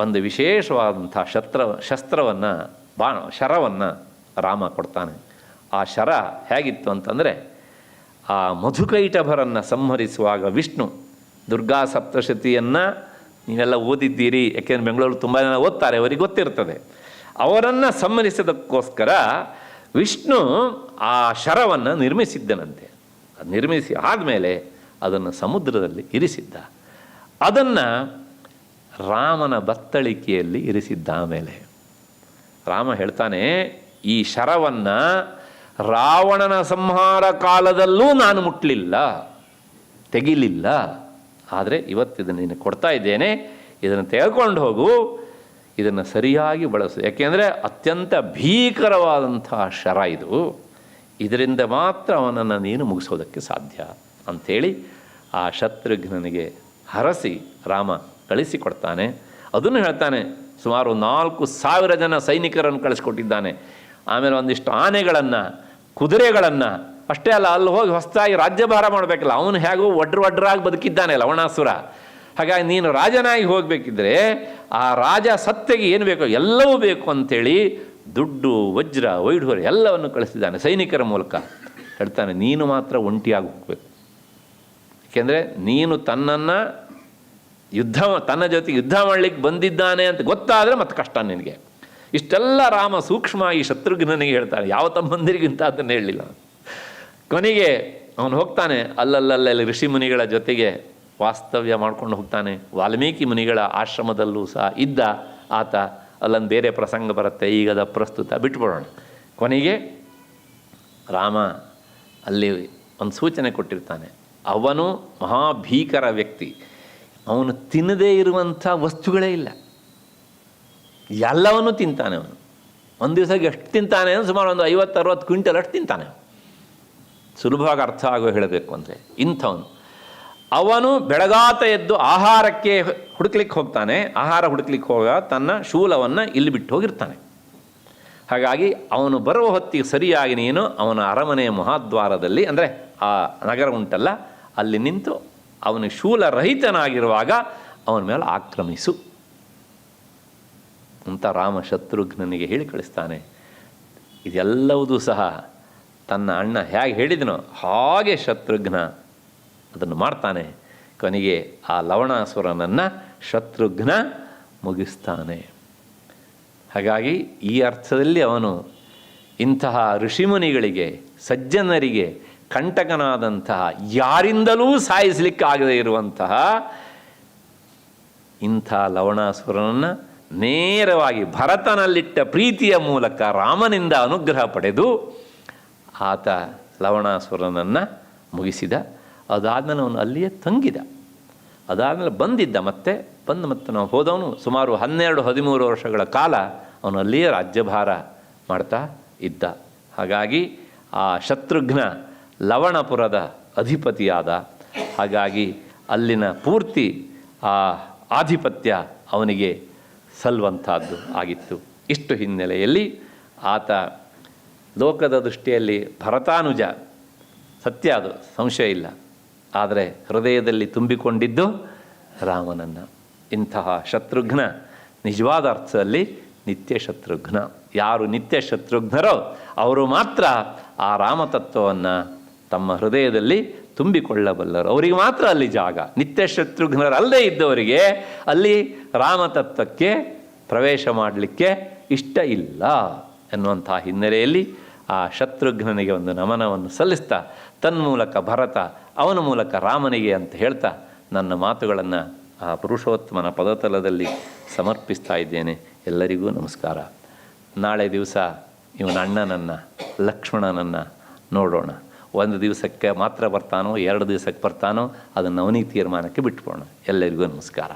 ಒಂದು ವಿಶೇಷವಾದಂಥ ಶಸ್ತ್ರವನ್ನು ಶರವನ್ನು ರಾಮ ಕೊಡ್ತಾನೆ. ಆ ಶರ ಹೇಗಿತ್ತು ಅಂತಂದರೆ, ಆ ಮಧುಕೈಟಭರನ್ನು ಸಂಹರಿಸುವಾಗ ವಿಷ್ಣು ದುರ್ಗಾ ಸಪ್ತಶತಿಯನ್ನು ನೀವೆಲ್ಲ ಓದಿದ್ದೀರಿ, ಯಾಕೆಂದರೆ ಬೆಂಗಳೂರು ತುಂಬ ಜನ ಓದ್ತಾರೆ, ಅವರಿಗೆ ಗೊತ್ತಿರ್ತದೆ. ಅವರನ್ನು ಸಂಹರಿಸೋದಕ್ಕೋಸ್ಕರ ವಿಷ್ಣು ಆ ಶರವನ್ನು ನಿರ್ಮಿಸಿದ್ದನಂತೆ. ನಿರ್ಮಿಸಿ ಆದಮೇಲೆ ಅದನ್ನು ಸಮುದ್ರದಲ್ಲಿ ಇರಿಸಿದ್ದ. ಅದನ್ನು ರಾಮನ ಬತ್ತಳಿಕೆಯಲ್ಲಿ ಇರಿಸಿದ್ದ. ಆಮೇಲೆ ರಾಮ ಹೇಳ್ತಾನೆ, ಈ ಶರವನ್ನು ರಾವಣನ ಸಂಹಾರ ಕಾಲದಲ್ಲೂ ನಾನು ಮುಟ್ಟಲಿಲ್ಲ, ತೆಗಿಲಿಲ್ಲ. ಆದರೆ ಇವತ್ತು ಇದನ್ನು ನೀನು ಕೊಡ್ತಾ ಇದ್ದೇನೆ, ಇದನ್ನು ತೆಗೆದುಕೊಂಡು ಹೋಗು, ಇದನ್ನು ಸರಿಯಾಗಿ ಬಳಸು. ಯಾಕೆಂದರೆ ಅತ್ಯಂತ ಭೀಕರವಾದಂತಹ ಶರ ಇದು, ಇದರಿಂದ ಮಾತ್ರ ಅವನನ್ನು ನೀನು ಮುಗಿಸೋದಕ್ಕೆ ಸಾಧ್ಯ ಅಂಥೇಳಿ ಆ ಶತ್ರುಘ್ನನಿಗೆ ಹರಸಿ ರಾಮ ಕಳಿಸಿಕೊಡ್ತಾನೆ. ಅದನ್ನು ಹೇಳ್ತಾನೆ, ಸುಮಾರು 4,000 ಜನ ಸೈನಿಕರನ್ನು ಕಳಿಸ್ಕೊಟ್ಟಿದ್ದಾನೆ. ಆಮೇಲೆ ಒಂದಿಷ್ಟು ಆನೆಗಳನ್ನು, ಕುದುರೆಗಳನ್ನು, ಅಷ್ಟೇ ಅಲ್ಲ, ಅಲ್ಲಿ ಹೋಗಿ ಹೊಸದಾಗಿ ರಾಜ್ಯಭಾರ ಮಾಡಬೇಕಲ್ಲ, ಅವನು ಹೇಗೂ ಒಡ್ರಾಗಿ ಬದುಕಿದ್ದಾನೆ ಲವಣಾಸುರ. ಹಾಗಾಗಿ ನೀನು ರಾಜನಾಗಿ ಹೋಗಬೇಕಿದ್ರೆ ಆ ರಾಜ ಸತ್ತೆಗೆ ಏನು ಬೇಕೋ ಎಲ್ಲವೂ ಬೇಕು ಅಂಥೇಳಿ ದುಡ್ಡು, ವಜ್ರ, ವೈಢೂರ್ಯ ಎಲ್ಲವನ್ನು ಕಳಿಸಿದ್ದಾನೆ ಸೈನಿಕರ ಮೂಲಕ. ಹೇಳ್ತಾನೆ, ನೀನು ಮಾತ್ರ ಒಂಟಿಯಾಗಿ ಹೋಗಬೇಕು. ಏಕೆಂದರೆ ನೀನು ತನ್ನ ಜೊತೆಗೆ ಯುದ್ಧ ಮಾಡಲಿಕ್ಕೆ ಬಂದಿದ್ದಾನೆ ಅಂತ ಗೊತ್ತಾದರೆ ಮತ್ತೆ ಕಷ್ಟ ನಿನಗೆ. ಇಷ್ಟೆಲ್ಲ ರಾಮ ಸೂಕ್ಷ್ಮ ಈ ಶತ್ರುಘ್ನನಿಗೆ ಹೇಳ್ತಾನೆ, ಯಾವ ತಮ್ಮಂದಿರಿಗಿಂತ ಅದನ್ನು ಹೇಳಲಿಲ್ಲ. ಕೊನೆಗೆ ಅವನು ಹೋಗ್ತಾನೆ, ಅಲ್ಲಲ್ಲಿ ಋಷಿ ಮುನಿಗಳ ಜೊತೆಗೆ ವಾಸ್ತವ್ಯ ಮಾಡ್ಕೊಂಡು ಹೋಗ್ತಾನೆ. ವಾಲ್ಮೀಕಿ ಮುನಿಗಳ ಆಶ್ರಮದಲ್ಲೂ ಸಹ ಇದ್ದ ಆತ. ಅಲ್ಲೊಂದು ಬೇರೆ ಪ್ರಸಂಗ ಬರುತ್ತೆ, ಈಗದ ಪ್ರಸ್ತುತ ಬಿಟ್ಬಿಡೋಣ. ಕೊನೆಗೆ ರಾಮ ಅಲ್ಲಿ ಒಂದು ಸೂಚನೆ ಕೊಟ್ಟಿರ್ತಾನೆ. ಅವನು ಮಹಾಭೀಕರ ವ್ಯಕ್ತಿ, ಅವನು ತಿನ್ನದೇ ಇರುವಂಥ ವಸ್ತುಗಳೇ ಇಲ್ಲ, ಎಲ್ಲವನ್ನೂ ತಿಂತಾನೆ. ಅವನು ಒಂದು ದಿವಸಕ್ಕೆ ಎಷ್ಟು ತಿಂತಾನೆ ಅಂದರೆ ಸುಮಾರು ಒಂದು 50-60 ಕ್ವಿಂಟಲ್ ಅಷ್ಟು ತಿಂತಾನೆ. ಸುಲಭವಾಗಿ ಅರ್ಥ ಆಗೋ ಹೇಳಬೇಕು ಅಂದರೆ ಇಂಥವನು. ಅವನು ಬೆಳಗಾತ ಎದ್ದು ಆಹಾರಕ್ಕೆ ಹುಡುಕ್ಲಿಕ್ಕೆ ಹೋಗ್ತಾನೆ. ಆಹಾರ ಹುಡುಕ್ಲಿಕ್ಕೆ ಹೋಗ ತನ್ನ ಶೂಲವನ್ನು ಇಲ್ಲಿ ಬಿಟ್ಟು ಹೋಗಿರ್ತಾನೆ. ಹಾಗಾಗಿ ಅವನು ಬರುವ ಹೊತ್ತಿಗೆ ಸರಿಯಾಗಿ ನೀನು ಅವನ ಅರಮನೆಯ ಮಹಾದ್ವಾರದಲ್ಲಿ, ಅಂದರೆ ಆ ನಗರ ಉಂಟಲ್ಲ, ಅಲ್ಲಿ ನಿಂತು ಅವನು ಶೂಲರಹಿತನಾಗಿರುವಾಗ ಅವನ ಮೇಲೆ ಆಕ್ರಮಿಸು ಅಂತ ರಾಮ ಶತ್ರುಘ್ನನಿಗೆ ಹೇಳಿ ಕಳಿಸ್ತಾನೆ. ಇದೆಲ್ಲವುದೂ ಸಹ ತನ್ನ ಅಣ್ಣ ಹೇಗೆ ಹೇಳಿದನೋ ಹಾಗೆ ಶತ್ರುಘ್ನ ಅದನ್ನು ಮಾಡ್ತಾನೆ. ಕೊನೆಗೆ ಆ ಲವಣಾಸುರನನ್ನು ಶತ್ರುಘ್ನ ಮುಗಿಸ್ತಾನೆ. ಹಾಗಾಗಿ ಈ ಅರ್ಥದಲ್ಲಿ ಅವನು ಇಂತಹ ಋಷಿಮುನಿಗಳಿಗೆ, ಸಜ್ಜನರಿಗೆ ಕಂಟಕನಾದಂತಹ, ಯಾರಿಂದಲೂ ಸಾಯಿಸಲಿಕ್ಕಾಗದೇ ಇರುವಂತಹ ಇಂಥ ಲವಣಾಸುರನನ್ನು ನೇರವಾಗಿ ಭರತನಲ್ಲಿಟ್ಟ ಪ್ರೀತಿಯ ಮೂಲಕ ರಾಮನಿಂದ ಅನುಗ್ರಹ ಪಡೆದು ಆತ ಲವಣಾಸುರನನ್ನು ಮುಗಿಸಿದ. ಅದಾದಮೇಲೆ ಅವನು ಅಲ್ಲಿಯೇ ತಂಗಿದ. ಅದಾದಮೇಲೆ ಮತ್ತೆ ನಾವು ಹೋದವನು ಸುಮಾರು 12-13 ವರ್ಷಗಳ ಕಾಲ ಅವನು ಅಲ್ಲಿಯೇ ರಾಜ್ಯಭಾರ ಮಾಡ್ತಾ ಇದ್ದ. ಹಾಗಾಗಿ ಆ ಶತ್ರುಘ್ನ ಲವಣಪುರದ ಅಧಿಪತಿಯಾದ. ಹಾಗಾಗಿ ಅಲ್ಲಿನ ಪೂರ್ತಿ ಆ ಆಧಿಪತ್ಯ ಅವನಿಗೆ ಸಲ್ಲುವಂಥದ್ದು ಆಗಿತ್ತು. ಇಷ್ಟು ಹಿನ್ನೆಲೆಯಲ್ಲಿ ಆತ ಲೋಕದ ದೃಷ್ಟಿಯಲ್ಲಿ ಭರತಾನುಜ, ಸತ್ಯ, ಅದು ಸಂಶಯ ಇಲ್ಲ. ಆದರೆ ಹೃದಯದಲ್ಲಿ ತುಂಬಿಕೊಂಡಿದ್ದು ರಾಮನನ್ನು. ಇಂತಹ ಶತ್ರುಘ್ನ ನಿಜವಾದ ಅರ್ಥದಲ್ಲಿ ನಿತ್ಯ ಶತ್ರುಘ್ನ. ಯಾರು ನಿತ್ಯ ಶತ್ರುಘ್ನರೋ ಅವರು ಮಾತ್ರ ಆ ರಾಮತತ್ವವನ್ನು ತಮ್ಮ ಹೃದಯದಲ್ಲಿ ತುಂಬಿಕೊಳ್ಳಬಲ್ಲರು. ಅವರಿಗೆ ಮಾತ್ರ ಅಲ್ಲಿ ಜಾಗ. ನಿತ್ಯ ಶತ್ರುಘ್ನರಲ್ಲದೇ ಇದ್ದವರಿಗೆ ಅಲ್ಲಿ ರಾಮತತ್ವಕ್ಕೆ ಪ್ರವೇಶ ಮಾಡಲಿಕ್ಕೆ ಇಷ್ಟ ಇಲ್ಲ ಎನ್ನುವಂಥ ಹಿನ್ನೆಲೆಯಲ್ಲಿ ಆ ಶತ್ರುಘ್ನನಿಗೆ ಒಂದು ನಮನವನ್ನು ಸಲ್ಲಿಸ್ತಾ, ತನ್ಮೂಲಕ ಭರತ, ಅವನ ಮೂಲಕ ರಾಮನಿಗೆ ಅಂತ ಹೇಳ್ತಾ ನನ್ನ ಮಾತುಗಳನ್ನು ಆ ಪುರುಷೋತ್ತಮನ ಪದತಲದಲ್ಲಿ ಸಮರ್ಪಿಸ್ತಾ ಇದ್ದೇನೆ. ಎಲ್ಲರಿಗೂ ನಮಸ್ಕಾರ. ನಾಳೆ ದಿವಸ ಇವನ ಅಣ್ಣನನ್ನು, ಲಕ್ಷ್ಮಣನನ್ನು ನೋಡೋಣ. ಒಂದು ದಿವಸಕ್ಕೆ ಮಾತ್ರ ಬರ್ತಾನೋ 2 ದಿವಸಕ್ಕೆ ಬರ್ತಾನೋ ಅದನ್ನು ಅವನಿಗೆ ತೀರ್ಮಾನಕ್ಕೆ ಬಿಟ್ಬೋಣ. ಎಲ್ಲರಿಗೂ ನಮಸ್ಕಾರ.